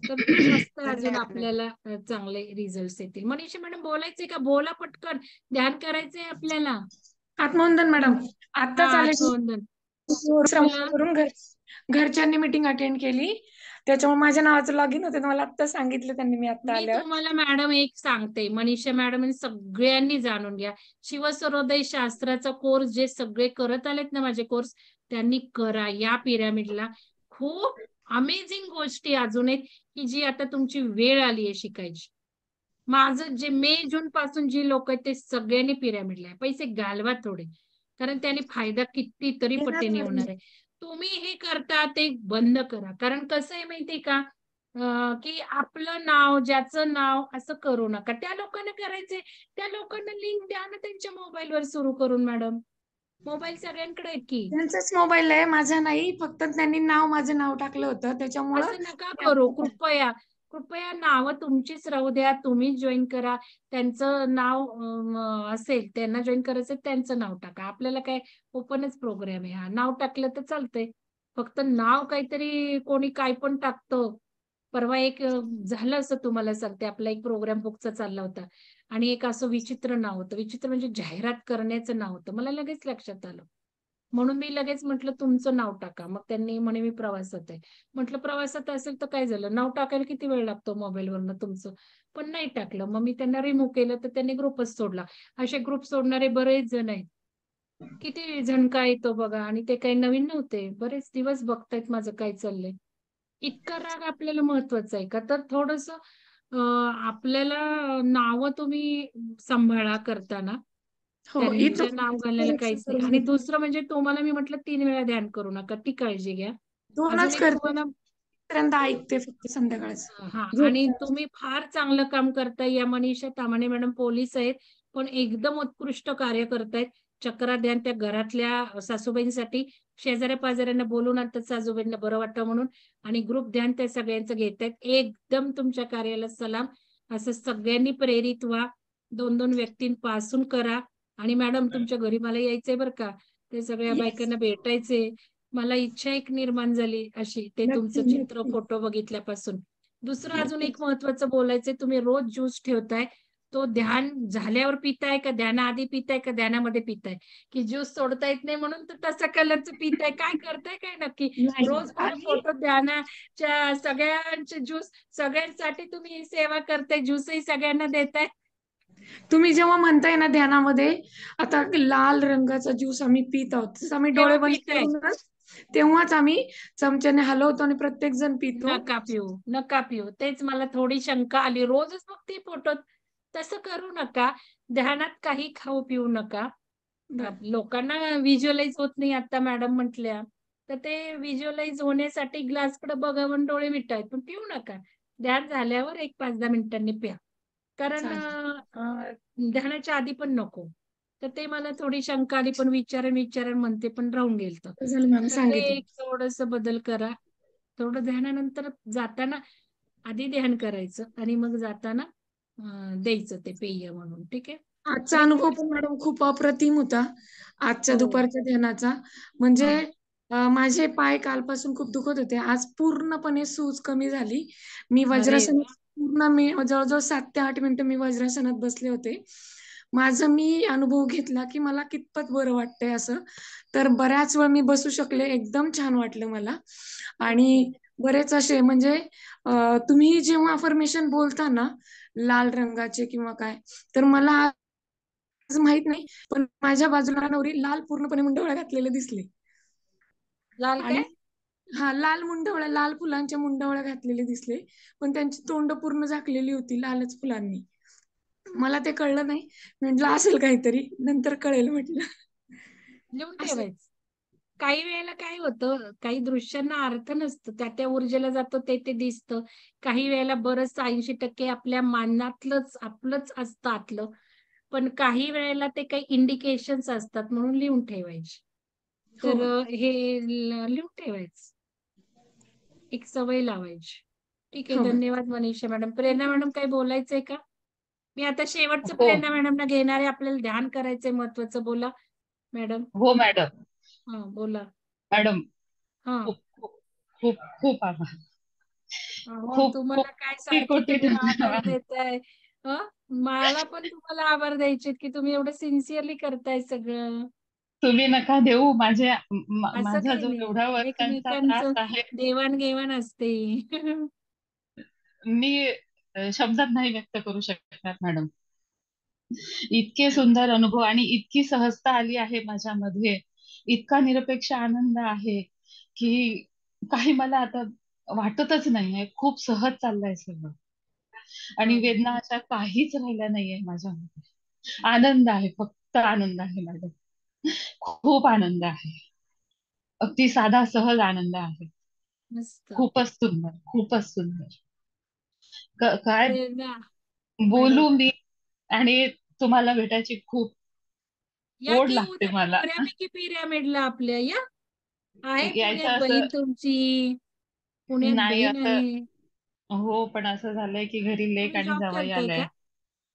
तर मस्त अजून आपल्याला चांगले रिझल्ट येतील. मनीषा मॅडम बोलायचंय का? बोला पटकन, ध्यान करायचंय आपल्याला. आत्मवंदन मॅडम, आता आत्मवंदन करून घरच्यांनी मीटिंग अटेंड केली, त्याच्यामुळे माझ्या नावाचं लॉग इन होतं, मला आता सांगितलं त्यांनी. मी आता आल्यावर तुम्हाला मॅडम एक सांगते, मनीषा मॅडम सगळ्यांनी जाणून घ्या, शिवसर्वोदय शास्त्राचा कोर्स जे सगळे करत आलेत ना माझे कोर्स, त्यांनी करा. या पिरामिडला खूप अमेझिंग गोष्टी अजून आहेत की जी आता तुमची वेळ आली आहे शिकायची. माझं जे मे-जून पासून जी लोक आहेत ते सगळ्यांनी पिरामिडला आहे. पैसे घालवा थोडे, कारण त्याने फायदा कितीतरी पटीने होणार आहे. तुम्ही हे करता ते बंद करा, कारण कसं आहे माहितीये का, की आपलं नाव, ज्याचं नाव असं करू नका. त्या लोकांना करायचंय, त्या लोकांना लिंक द्या ना त्यांच्या मोबाईलवर सुरू करून. मॅडम, मोबाईल सगळ्यांकडे आहे की. त्यांचाच मोबाईल आहे, माझा नाही. फक्त त्यांनी माझं नाव टाकलं होतं, त्याच्यामुळे असं नका करू. कृपया नावं तुमचीच राहू द्या, तुम्ही जॉईन करा. त्यांचं नाव असेल, त्यांना जॉईन करायचं त्यांचं नाव टाका. आपल्याला काय ओपनच प्रोग्राम आहे हा, नाव टाकलं तर चालतंय. फक्त नाव काहीतरी कोणी काय पण टाकतं. परवा एक झालं असं, तुम्हाला सांगते, आपला एक प्रोग्राम बुकचा चालला होता आणि एक असं विचित्र नाव होतं. विचित्र म्हणजे जाहिरात करण्याचं नाव होतं. मला लगेच लक्षात आलं, म्हणून मी लगेच म्हटलं तुमचं नाव टाका. मग त्यांनी म्हणे मी प्रवासात आहे. म्हटलं प्रवासात असेल तर काय झालं, नाव टाकायला किती वेळ लागतो मोबाईलवरनं तुमचं. पण नाही टाकलं. मग मी त्यांना रिमूव्ह केलं, तर त्यांनी ग्रुपच सोडला. असे ग्रुप सोडणारे बरेच जण आहेत. किती झणका येतो बघा. आणि ते काही नवीन नव्हते, बरेच दिवस बघतायत माझं काय चाललंय. इतका राग आपल्याला महत्वाचा आहे का? तर थोडस आपल्याला नाव तुम्ही सांभाळा करताना, त्यांचे नाव घालायला काहीच नाही. आणि दुसरं म्हणजे तुम्हाला मी म्हटलं 3 वेळा ध्यान करू नका, ती काळजी घ्या. अजून एक तुम्हाला ऐकते फक्त संध्याकाळच. हा, आणि तुम्ही फार चांगलं काम करताय. या मनीषा तामाणे मॅडम पोलीस आहेत, पण एकदम उत्कृष्ट कार्य करतायत. चक्रा ध्यान त्या घरातल्या सासूबाईंसाठी शेजाऱ्या पाजाऱ्यांना बोलून आणतात सासूबाईंना बरं वाटतं म्हणून, आणि ग्रुप ध्यान त्या सगळ्यांचं घेतायत. एकदम तुमच्या कार्याला सलाम. असं सगळ्यांनी प्रेरित व्हा, 2-2 व्यक्तींपासून करा. आणि मॅडम तुमच्या घरी मला यायचंय बरं का, ते सगळ्या Yes. बायकांना भेटायचे. मला इच्छा एक निर्माण झाली अशी ते तुमचं नक्की चित्र नक्की फोटो बघितल्यापासून. दुसरं अजून एक नक्कीच. महत्वाचं बोलायचंय, तुम्ही रोज ज्यूस ठेवताय, तो ध्यान झाल्यावर पिताय का ध्यानाआधी पिताय का ध्यानामध्ये पिताय, की ज्यूस सोडता येत नाही म्हणून तर तसा कलरचं पिताय, काय करताय काय नक्की? नाही रोज मला आम्ही फोटो ध्यानाच्या सगळ्यांचे ज्यूस, सगळ्यांसाठी तुम्ही ही सेवा करताय, ज्यूसही सगळ्यांना देताय. तुम्ही जेव्हा म्हणताय ना ध्यानामध्ये, आता लाल रंगाचा ज्यूस आम्ही पित आहोत, तसं आम्ही डोळे तेव्हा बंद पिताय. करूनच तेव्हाच आम्ही चमच्याने हलवतो आणि प्रत्येक जण पितो. नका पिऊ, नका पिऊ. तेच मला थोडी शंका आली. रोजच बघते फोटो. तसं करू नका. ध्यानात काही खाऊ पिऊ नका. बरं. लोकांना व्हिज्युअलाइज होत नाही आता मॅडम म्हटल्या, तर ते व्हिज्युअलाइज होण्यासाठी ग्लासकडे बघावं डोळे मिटायत, पण पिऊ नका. ध्यान झाल्यावर एक 5-10 मिनिटांनी प्या. कारण चालेल. ध्यानाच्या आधी पण नको. तर ते मला थोडी शंका आली, पण विचारण म्हणते, पण राहून गेलं. झालं मॅम, तर ते सांगितलं. एक थोडस बदल करा. थोडं ध्यानानंतर जाताना आधी ध्यान करायचं आणि मग जाताना द्यायचं ते पेय म्हणून. ठीक आहे. आजचा अनुभव पण मॅडम खूप अप्रतिम होता, आजच्या हो. दुपारच्या ध्यानाचा. म्हणजे हा. माझे पाय कालपासून खूप दुखत होते, आज पूर्णपणे सूज कमी झाली. मी अरे वज्रासनात मी जवळजवळ 7 ते 8 मिनिटं मी वज्रासनात बसले होते. माझं मी अनुभव घेतला की मला कितपत बरं वाटतंय असं. तर बऱ्याच वेळ मी बसू शकले, एकदम छान वाटलं मला. आणि बरेच असे म्हणजे तुम्ही जेव्हा अफर्मेशन बोलता ना लाल रंगाचे किंवा काय, तर मला आज माहित नाही, पण माझ्या बाजूला नवरी लाल पूर्णपणे मुंडवळ्या घातलेले दिसले. लाल आणि काय? लाल मुंडवळ्या, लाल फुलांच्या मुंडवळ्या घातलेले दिसले, पण त्यांची तोंड पूर्ण झाकलेली होती लालच फुलांनी. मला ते कळलं नाही, म्हटलं असेल काहीतरी, नंतर कळेल म्हटलं. लिहून असं ठेवायचं. काही वेळेला काय होतं, काही दृश्यांना अर्थ नसतो, त्या ऊर्जेला जातो ते दिसतं. काही वेळेला बरंच 80% आपल्या मानातलंच आपलंच असतं आतलं, पण काही वेळेला ते काही इंडिकेशन्स असतात म्हणून लिहून ठेवायचे. हो तर हे लिहून ठेवायचं, एक सवय लावायची. ठीक आहे. हो धन्यवाद मनीषा मॅडम. प्रेरणा मॅडम काही बोलायचंय का? मी आता शेवटचं हो प्रेरणा मॅडमना घेणार आहे. आपल्याला ध्यान करायचंय महत्वाचं. बोला मॅडम. हो मॅडम. हा बोला. मॅडम हा. खूप खूप खूप खूप आभार. हो, खूप खूप तुम्हाला काय कोटी सारखे कोटी तुम्ही आभार धन्यवाद. देताय. मला पण तुम्हाला आभार द्यायचे की तुम्ही एवढं सिन्सिअरली करताय सगळं. तुम्ही नका देऊ. असं माझा काही जो नाही, एवढ्या वर्षांचा त्रास एकमेकांचं आहे, देवाणघेवाण असते. मी शब्दात नाही व्यक्त करू शकणार मॅडम. इतके सुंदर अनुभव आणि इतकी सहजता आली आहे माझ्यामध्ये, इतका निरपेक्ष आनंद आहे की काही मला आता वाटतच नाहीये. खूप सहज चाललंय सगळं आणि वेदना अशा काहीच राहिल्या नाहीये माझ्यामध्ये. आनंद आहे, फक्त आनंद आहे मॅडम. खूप आनंद आहे. अगदी साधा सहज आनंद आहे. मस्त. खूपच सुंदर, खूपच सुंदर. काय प्रेरणा मॅडम, बोलू मी, आणि तुम्हाला भेटायची खूप या ओढ की लागते उद्या मला. मोऱ्यापैकी पिरॅमिडला आपल्या या. आहे यायचं पुण्यात असं बहीण तुमची, पुण्यात नाही बहीण असं. आहे. हो, पण असं झालंय की घरी लेक तुम्ही आणि जॉब जावई करताय आलाय. का?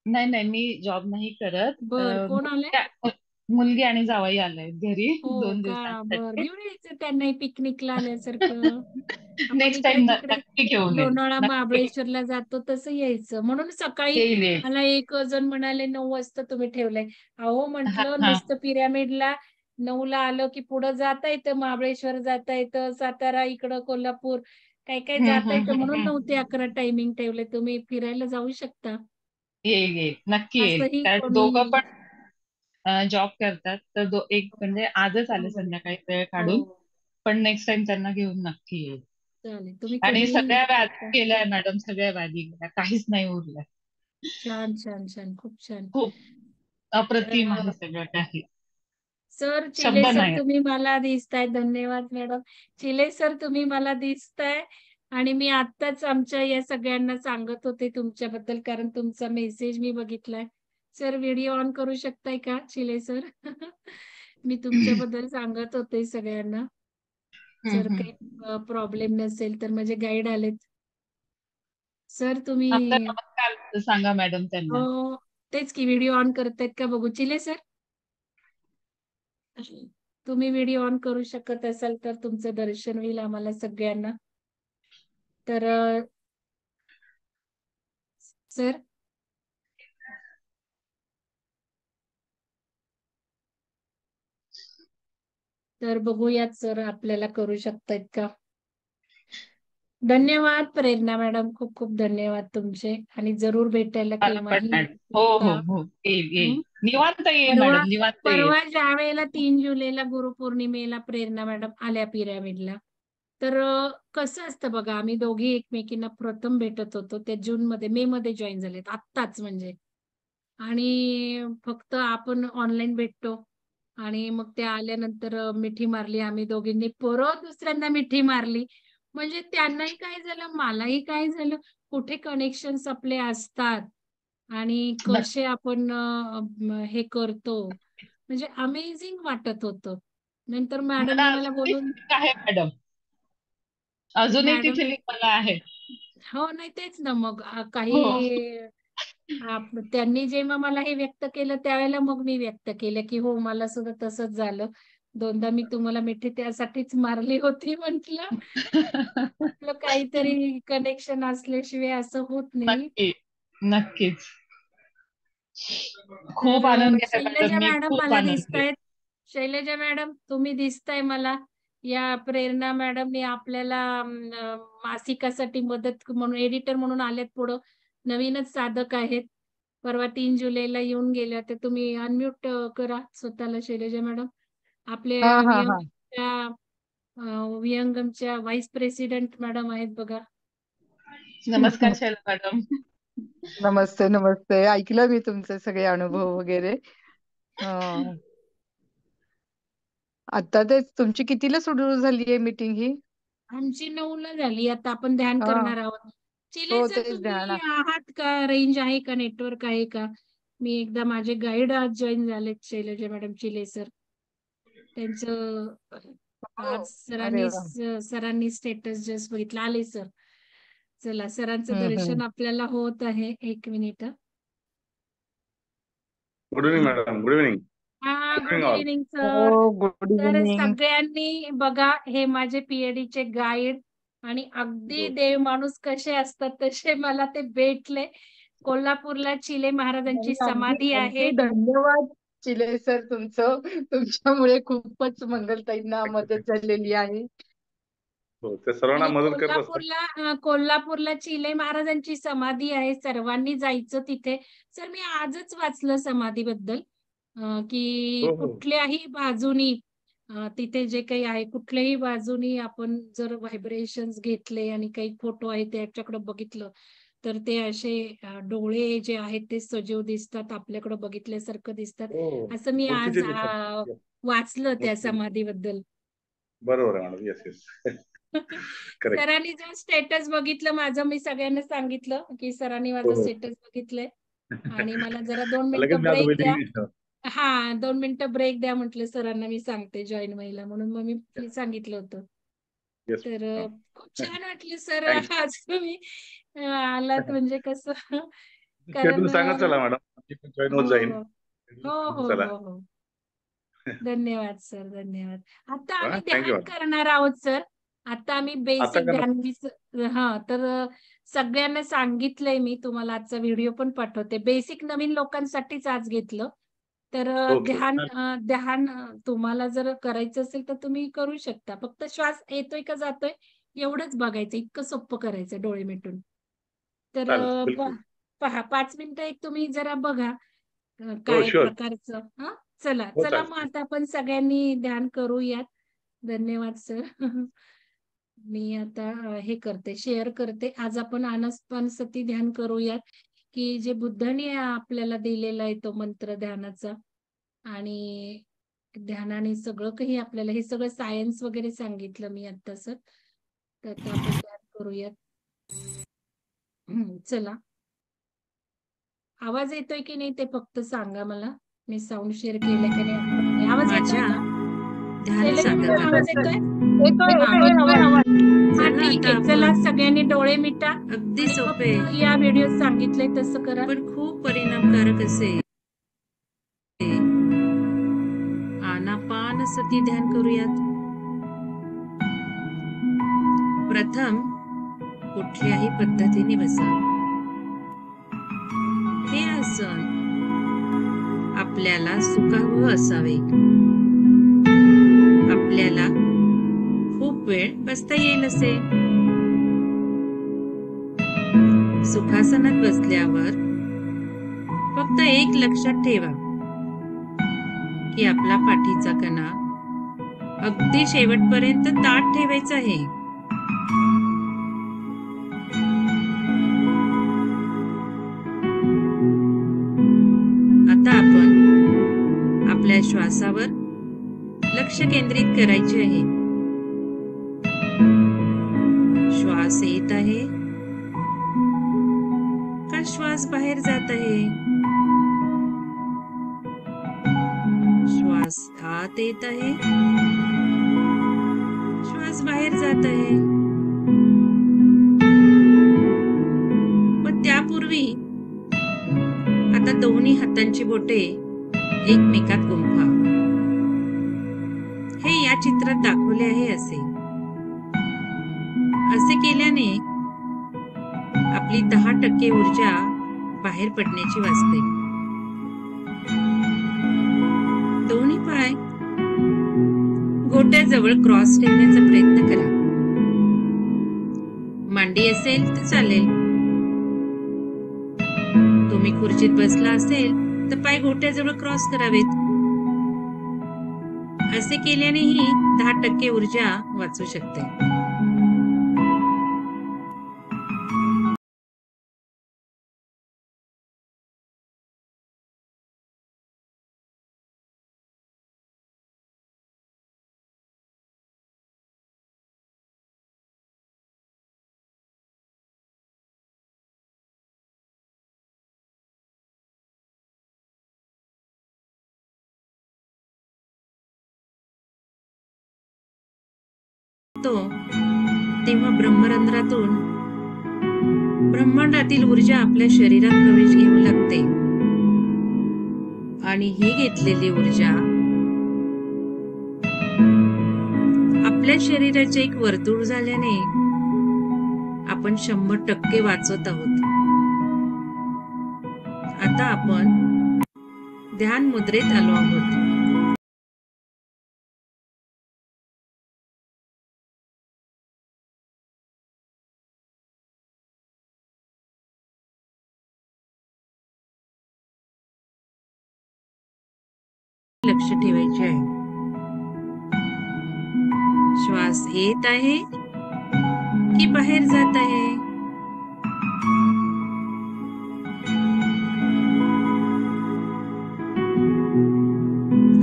नाही नाही, मी जॉब नाही करत. बर, कोण आलंय? मुलगी आणि जावई आलाय घरी हो 2 का? बर, दिवसांसाठी. घेऊन यायचं त्यांनाही पिकनिकला आल्यासारखं. आपण नेक्स्ट इकडे टाइम तिकडे नक्की घेऊन येईल. लोणावळा नक्की महाबळेश्वरला जातो तसं यायचं. म्हणून सकाळी येईल येईल. मला एक जण म्हणाले 9 वाजता तुम्ही ठेवलंय. अहो हा म्हटलं हा. नुसतं पिरॅमिडला 9 ला आलं की पुढं जाता येतं, महाबळेश्वर जाता येतं, सातारा इकडं कोल्हापूर काय काय जाता येतं, म्हणून 9 ते 11 टायमिंग ठेवलंय. तुम्ही फिरायला जाऊ शकता. येईल येईल, नक्की येईल. असंही कारण कोणी. दोघं पण जॉब करतात, तर एक म्हणजे आजच आले हो संध्याकाळी वेळ काढून. हो, पण नेक्स्ट टाइम त्यांना घेऊन नक्की येईल. चालेल. तुम्ही आणि कधीही सगळ्या येऊ व्याधी शकता. गेल्या मॅडम, सगळ्या व्याधी गेल्या, काहीच नाही उरलं. छान छान छान, खूप छान. खूप अप्रतिम आहे तर सगळं काही. सर, चिले शब्द सर नाही. तुम्ही मला दिसताय. धन्यवाद मॅडम. चिले सर तुम्ही मला दिसताय. आणि मी आत्ताच आमच्या या सगळ्यांना सांगत होते तुमच्याबद्दल, कारण तुमचा मेसेज मी बघितलाय. सर व्हिडिओ ऑन करू शकताय का चिले सर? मी तुमच्याबद्दल सांगत होते सगळ्यांना. जर काही प्रॉब्लेम नसेल तर माझे गाईड आलेत. सर तुम्ही नमस्कार सांगा मॅडम त्यांना. हो तेच की व्हिडिओ ऑन करतायत का बघू. चिले सर तुम्ही व्हिडिओ ऑन करू शकत असाल तर तुमचं दर्शन होईल आम्हाला सगळ्यांना. तर सर तर बघूयात सर आपल्याला करू शकतायत का. धन्यवाद प्रेरणा मॅडम, खूप खूप धन्यवाद तुमचे. आणि जरूर भेटायला मला पण केव्हाही मॅडम. हो हो येता. हो येईल हं? निवांत येईल परवा मॅडम निवांत येईल. परवा ज्या वेळेला 3 जुलैला गुरुपौर्णिमेला प्रेरणा मॅडम आल्या पिरॅमिडला, तर कसं असतं बघा, आम्ही दोघी एकमेकींना प्रथम भेटत होतो त्या मे मध्ये जॉईन झालेत आत्ताच म्हणजे. आणि फक्त आपण ऑनलाईन भेटतो आणि मग त्या आल्यानंतर मिठी मारली आम्ही दोघींनी, परत दुसऱ्यांदा मिठी मारली. म्हणजे त्यांनाही काय झालं मलाही काय झालं, कुठे कनेक्शन्स आपले असतात आणि कसे आपण हे करतो, म्हणजे अमेझिंग वाटत होतं. नंतर मला मॅडमनी मला अजूनही बोलून link आहे मॅडम, अजूनही मॅडम तिथे लिंक मला आहे. हो नाही तेच ना मग हो काही त्यांनी जेव्हा मला हे व्यक्त केलं त्यावेळेला मग मी व्यक्त केलं की हो मला सुद्धा तसंच झालं. 2दा मी तुम्हाला मिठी त्यासाठीच मारली होती म्हटलं. आपलं काहीतरी कनेक्शन असल्याशिवाय असं होत नाही. नक्की नक्कीच. खूप तर आनंदी आहे मॅडम, शैलजा मी मॅडम खूप मला आनंदी आहे. दिसतायत. शैलजा मॅडम तुम्ही दिसताय मला. या प्रेरणा मॅडमने आपल्याला मासिकासाठी मदत म्हणून एडिटर म्हणून आलेत पुढं. नवीनच साधक आहेत. परवा 3 जुलैला येऊन गेल्या. तर तुम्ही अनम्यूट करा स्वतःला शैलजा मॅडम. हा आपल्या हा हा विहंगमच्या व्हाईस प्रेसिडेंट मॅडम आहेत बघा. नमस्कार शैला मॅडम. नमस्ते नमस्ते. ऐकलं मी तुमचे सगळे अनुभव वगैरे. अं, आता तेच तुमची कितीला सुरू झाली आहे मीटिंग ही? आमची 9ला झाली. आता आपण ध्यान हा करणार आहोत. चिले हो सर तेच ध्यान. तुम्ही आहात का? रेंज आहे का? नेटवर्क आहे का? मी एकदा माझे गाईड आज जॉईन झालेत शैलजा मॅडम चिले सर. त्यांचं हो आज अरे वा. सरांनी स्टेटस जस्ट बघितलं. आले सर. चला सरांचं हम्म. दर्शन आपल्याला होत आहे. 1 minute. Good evening madam. Good evening. हा good good evening all. Evening sir. हो गुड तर इव्हिनिंग. सगळ्यांनी बघा हे माझे पीएडीचे गाईड आणि अगदी देव माणूस कसे असतात तसे मला ते भेटले. कोल्हापूरला चिले महाराजांची अगदी समाधी आहे. अगदी धन्यवाद चिले सर तुमचं. तुमच्यामुळे खूपच मंगलताईंना मदत झालेली आहे. हो ते सर्वांना आणि मदत करत असतात. कोल्हापूरला चिले महाराजांची समाधी आहे. सर्वांनी जायचं तिथे. सर मी आजच वाचलं समाधीबद्दल की हो हो कुठल्याही बाजूनी तिथे जे काही आहे कुठल्याही बाजूनी आपण जर व्हायब्रेशन्स घेतले आणि काही फोटो आहे त्याच्याकडे बघितलं तर ते असे डोळे जे आहेत ते सजीव दिसतात, आपल्याकडे बघितल्यासारखं दिसतात. हो असं मी आज मूर्तीचे दिसतात. Yes, वाचलं त्या मूर्ती. समाधीबद्दल. बरोबर आहे मॅडम. Yes yes correct. सरांनी जो स्टेटस बघितलं माझं, मी सगळ्यांना सांगितलं की सरांनी हो माझं हो स्टेटस बघितलंय आणि मला जरा 2 लगेच मिनिटं मी आता ब्रेक द्या. वेटिंग. हा 2 मिनिटं ब्रेक द्या म्हटलं सरांना, मी सांगते जॉईन व्हायला म्हणून मग मी सांगितलं होतं. येस तर खूप छान वाटलं सर थँक्स. आज तुम्ही आलात म्हणजे कसं शेड्यूल कारण सांगत चला मॅडम, जॉईन होत हो जाईन. हो हो चला. हो हो धन्यवाद सर, धन्यवाद. आता आम्ही थँक्यू ध्यान मॅडम. करणार आहोत सर. आता आम्ही आता बेसिक करा. ध्यान तर सगळ्यांना सांगितलंय मी, तुम्हाला आजचा व्हिडिओ पण पाठवते. बेसिक नवीन लोकांसाठीच आज घेतलं. तर ओके. ध्यान तुम्हाला जर करायचं असेल तर तुम्ही करू शकता. फक्त श्वास येतोय का जातोय एवढंच बघायचं, इतकं सोपं करायचं डोळे मिटून. तर चालेल बिलकुल. पहा 5 मिनिटं एक तुम्ही जरा बघा हो काय शुअर. प्रकारचं. हा चला हो चला मग चालेल. आता आपण सगळ्यांनी ध्यान करूयात. धन्यवाद सर. मी आता हे करते, शेअर करते. आज आपण आनापानसती ध्यान करूयात की जे बुद्धाने आपल्याला दिलेला आहे तो मंत्र ध्यानाचा. आणि ध्यानाने सगळं काही आपल्याला हे सगळं सायन्स वगैरे सांगितलं मी आता सर. तर आता आपण ध्यान करूयात. चला आवाज येतोय की नाही ते फक्त सांगा मला. मी साऊंड शेअर केलं की नाही. आवाज येतोय माझ्या का? ध्यान शैलेश मॅडम, साधका आवाज येतोय? येतोय हा, येतोय आवाज. हा चला ठीक आता आहे. चला आपण सगळ्यांनी डोळे मिटा अगदी आणि सोपे फक्त या व्हिडिओ सांगितले तसं करा. पण खूप परिणामकारक असे आनापानसती ध्यान करूयात. प्रथम कुठल्याही पद्धतीने बसा. हे आसन आपल्याला सुखावह असावे. आपल्याला खूप वेळ बसता येईल असे. सुखासनात बसल्यावर फक्त एक लक्षात ठेवा की आपला पाठीचा कणा अगदी शेवटपर्यंत ताठ ठेवायचा आहे. आता आपण आपल्या श्वासावर लक्ष केंद्रित करायचे आहे. श्वास येत आहे का श्वास बाहेर जात आहे? श्वास आत येत आहे, श्वास बाहेर जात आहे. पण त्यापूर्वी आता दोन्ही हातांची बोटे एकमेकात गुंफा. हे या चित्रात दाखवले आहे असे केल्याने आपली 10% ऊर्जा बाहेर पडण्याची वाचते. दोन्ही पाय गोट्याजवळ क्रॉस ठेवण्याचा प्रयत्न करा. मांडी असेल तर चालेल. तुम्ही खुर्चीत बसला असेल तर पाय गोट्याजवळ क्रॉस करावेत. असे केल्यानेही 10% ऊर्जा वाचू शकते. तेव्हा ब्रह्मरंध्रातून ब्रह्मांडातील ऊर्जा आपल्या शरीरात प्रवेश घेऊ लागते आणि ही घेतलेली ऊर्जा आपल्या शरीराचे एक वर्तुळ झाल्याने आपण 100% वाचवत आहोत. आता आपण ध्यान मुद्रेत आलो आहोत. लक्ष ठेवायचे आहे. श्वास येत आहे की बाहेर जात आहे?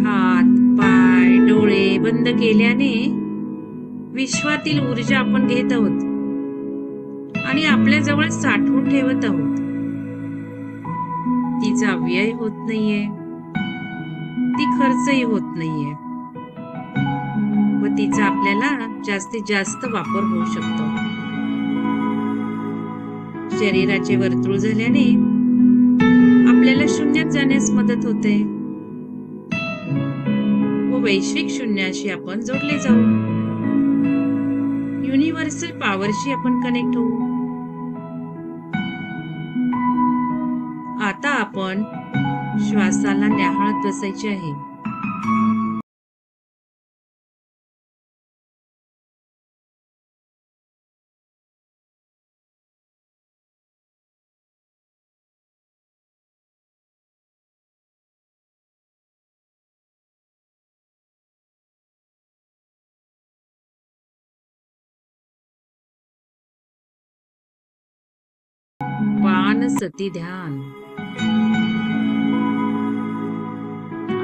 हात, पाय, डोळे बंद केल्याने विश्वातील ऊर्जा आपण घेत आहोत आणि आपल्या जवळ साठवून ठेवत आहोत. तिचा व्यय होत नाहीये, ती खर्चही होत नाहीये व तिचा आपल्याला जास्तीत जास्त वापर होऊ शकतो. शरीराचे वर्तुळ झाल्याने आपल्याला शून्यात जाण्यास मदत होते व वैश्विक शून्याशी आपण जोडले जाऊ. युनिव्हर्सल पॉवरशी आपण कनेक्ट होऊ. आता आपण श्वासाला न्याहाळत बसायचे आहे. पानसती ध्यान.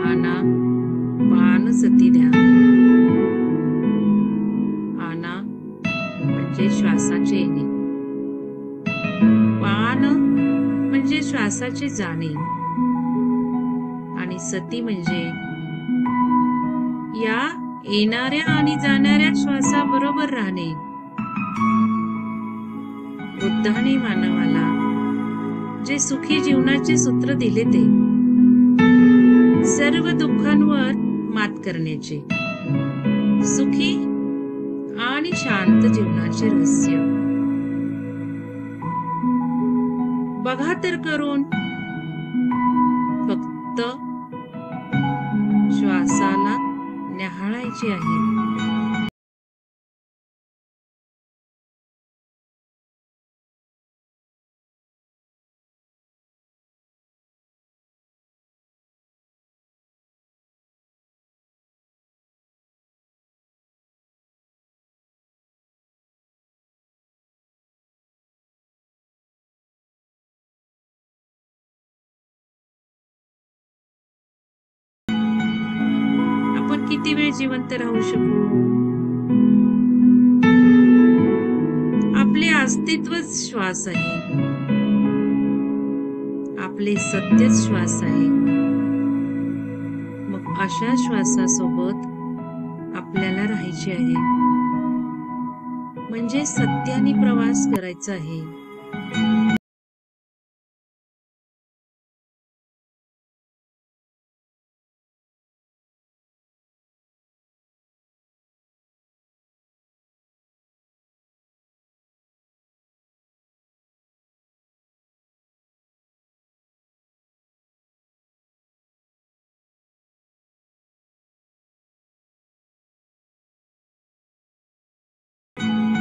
आना पानसती ध्यान. आना म्हणजे श्वासाचे येणे, पान म्हणजे श्वास श्वासाची जाणीव. आणि सती म्हणजे या येणाऱ्या आणि जाणाऱ्या श्वासाबरोबर राहणे. बुद्धाने मानवाला जे सुखी जीवनाचे सूत्र दिले ते सर्व दुःखांवर मात करण्याचे सुखी आणि शांत जीवनाचे रहस्य. बघा तर करून फक्त श्वासाला न्याहाळायचे आहे. आपण किती वेळ जिवंत राहू शकू? आपले अस्तित्वच श्वास आहे. आपले सत्यच श्वास आहे. मग अशा श्वासासोबत आपल्याला राहायचे आहे. म्हणजे सत्याने प्रवास करायचा आहे.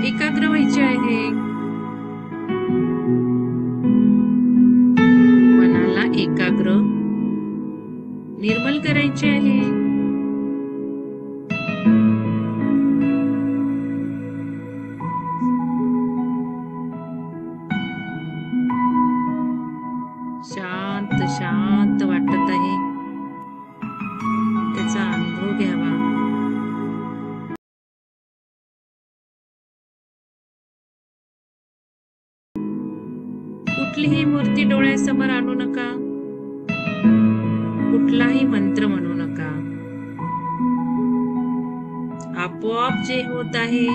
एकाग्र व्हायचे आहे. मनाला एकाग्र निर्मल करायचे आहे. शांत शांत वाटत आहे, त्याचा अनुभव घ्यावा. कुठलीही मूर्ती डोळ्यासमोर आणू नका. कुठलाही मंत्र म्हणू नका. आपोआप जे होत आहे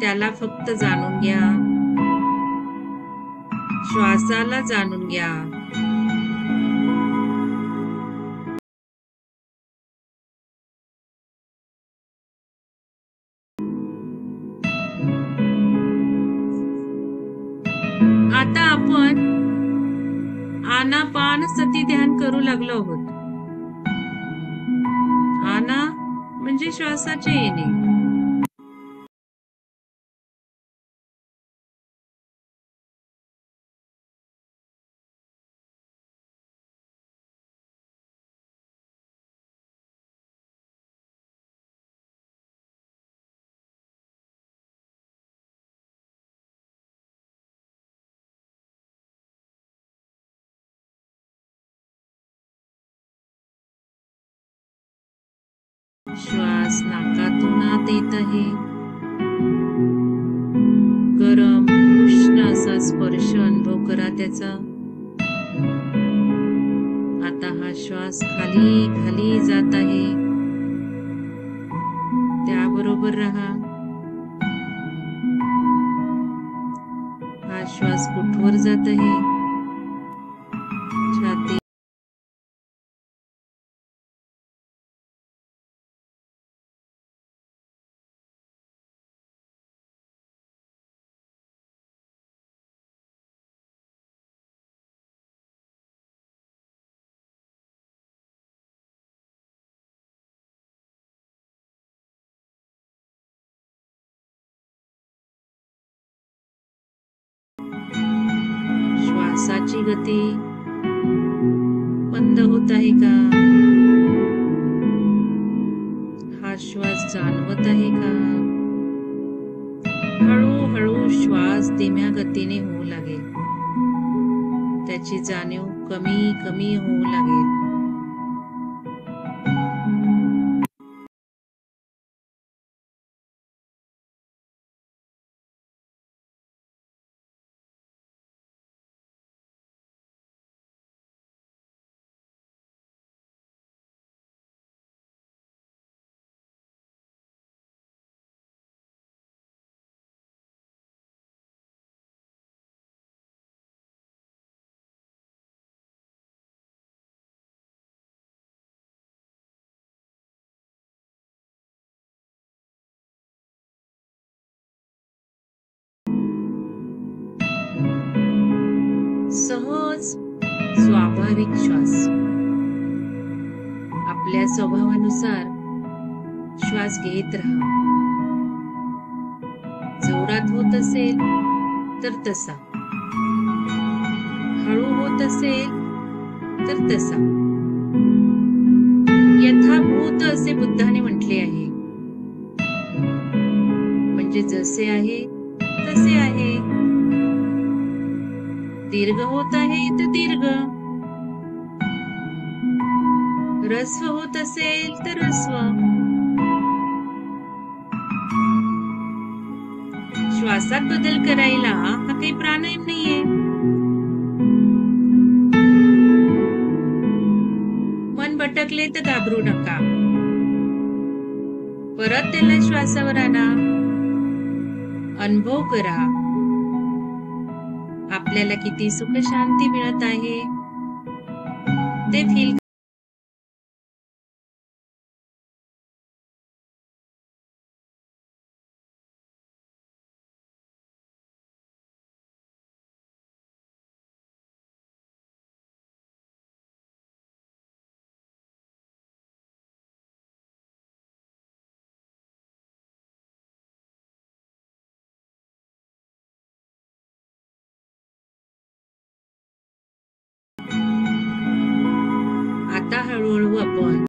त्याला फक्त जाणून घ्या. श्वासाला जाणून घ्या. आता आपण आनापानसती ध्यान करू लागलो आहोत. आना म्हणजे श्वासाचे येणे. श्वास नाकातून आत येत आहे. गरम उष्ण असा स्पर्श अनुभव करा त्याचा. आता हा श्वास खाली खाली जात आहे, त्याबरोबर राहा. हा श्वास कुठवर जात आहे? छाती, श्वासाची गती बंद होत आहे का? हा श्वास जाणवत आहे का? हळूहळू श्वास धीम्या गतीने होऊ लागेल. त्याची जाणीव कमी कमी होऊ लागेल. सहज स्वाभाविक श्वास. आपल्या स्वभावानुसार श्वास घेत राहा. जोरात होत असेल तर तसा, हळू होत असेल तर तसा. यथाभूत असे बुद्धाने म्हटले आहे. म्हणजे जसे आहे तसे आहे. दीर्घ होत आहे तर दीर्घ, ऱ्हस्व होत असेल तर ह्रस्व. श्वासात बदल करायला हा काही प्राणायाम नाहीये. मन भटकले तर घाबरू नका. परत त्याला श्वासावर आणा. अनुभव करा आपल्याला किती सुख शांती मिळत आहे ते फील. आता हळूहळू आपण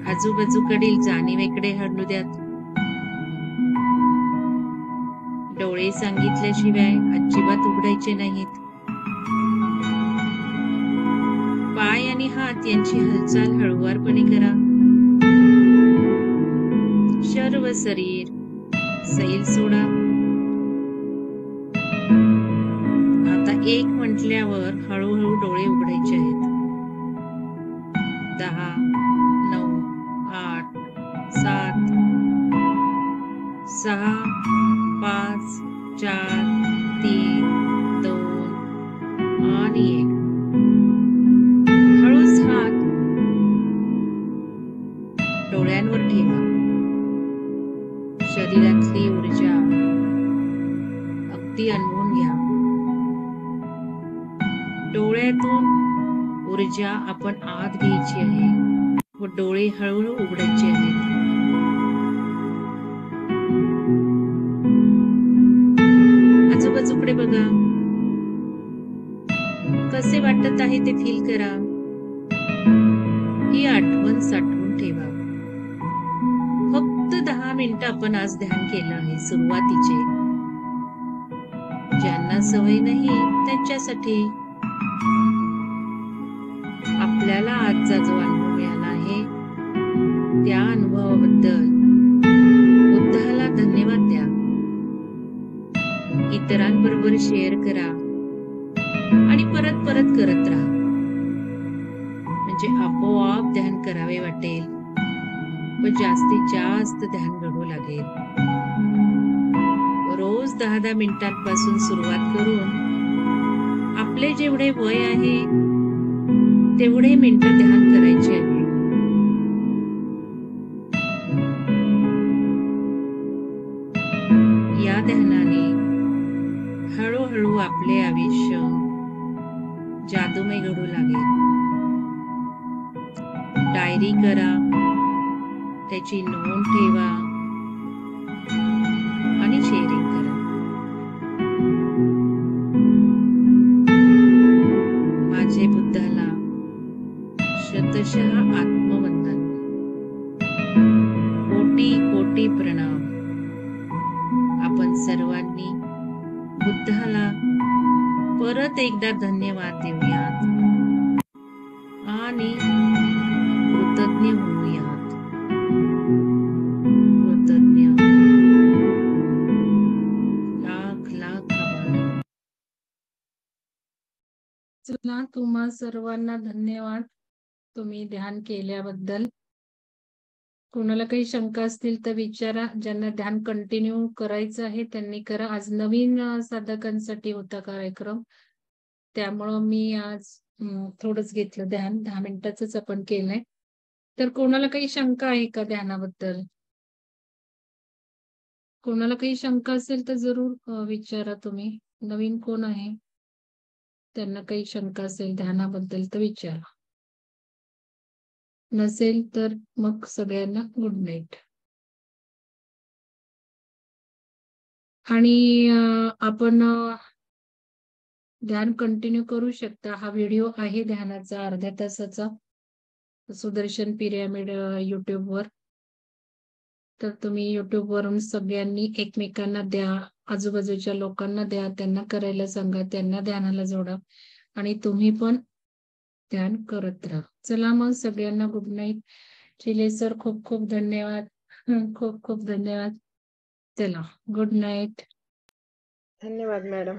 आजूबाजूकडील जाणीवेकडे हळू द्यात. डोळे सांगितल्याशिवाय अजिबात उघडायचे नाहीत. पाय आणि हात यांची हालचाल हळुवारपणे करा. सर्व शरीर सैल सोडा. आता 1 म्हटल्यावर हळूहळू डोळे उघडायचे आहेत. 10, 9, 8, 7, 6, 5, 4, 3, 2 आणि 1. हळूच हात डोळ्यांवर ठेवा. शरीरातली ऊर्जा अगदी अनुभवून घ्या. डोळ्यातून ऊर्जा आपण आत घ्यायची आहे व डोळे हळूहळू उघडायचे आहेत. आजूबाजूकडे बघा. कसे वाटत आहे ते फील करा. ही आठवण साठवून ठेवा. फक्त 10 मिनिटं आपण आज ध्यान केलं आहे सुरुवातीचे. ज्यांना सवय नाही त्यांच्यासाठी. आपल्याला आजचा जो अनुभव मिळाला आहे त्या अनुभवाबद्दल बुद्धाला धन्यवाद द्या. इतरांबरोबर शेअर करा आणि परत परत करत राहा. म्हणजे आपोआप ध्यान करावे वाटेल व जास्तीत जास्त ध्यान घडू लागेल. रोज 10-10 मिनिटांपासून सुरुवात करून आपले जेवढे वय आहे तेवढे मिनिटं ध्यान करायचे आहे. या ध्यानाने हळूहळू आपले आयुष्य जादूमय घडू लागेल. डायरी करा, त्याची नोंद ठेवा आणि शेअरिंग करा. माझे बुद्धाला शतशः आत्मवंदन. कोटी कोटी प्रणाम. आपण सर्वांनी बुद्धाला परत एकदा धन्यवाद देऊयात आणि कृतज्ञ होऊयात. कृतज्ञ. लाख लाख आभार. चला, तुम्हा सर्वांना धन्यवाद तुम्ही ध्यान केल्याबद्दल. कोणाला काही शंका असतील तर विचारा. ज्यांना ध्यान कंटिन्यू करायचं आहे त्यांनी करा. आज नवीन साधकांसाठी होता कार्यक्रम, त्यामुळं मी आज थोडंच घेतलं ध्यान, 10 मिनिटाचंच आपण केलंय. तर कोणाला काही शंका आहे का ध्यानाबद्दल? कोणाला काही शंका असेल तर जरूर विचारा तुम्ही. नवीन कोण आहे त्यांना काही शंका असेल ध्यानाबद्दल तर विचारा. नसेल तर मग सगळ्यांना गुड नाईट. आणि आपण ध्यान कंटिन्यू करू शकता. हा व्हिडिओ आहे ध्यानाचा अर्ध्या तासाचा, सुदर्शन पिरॅमिड युट्यूबवर. तर तुम्ही युट्यूब वरून सगळ्यांनी एकमेकांना द्या, आजूबाजूच्या लोकांना द्या, त्यांना करायला सांगा, त्यांना ध्यानाला जोडा आणि तुम्ही पण ध्यान करत राहा. चला मग सगळ्यांना गुड नाईट. चिले सर खूप खूप धन्यवाद. खूप खूप धन्यवाद. चला गुड नाईट. धन्यवाद मॅडम.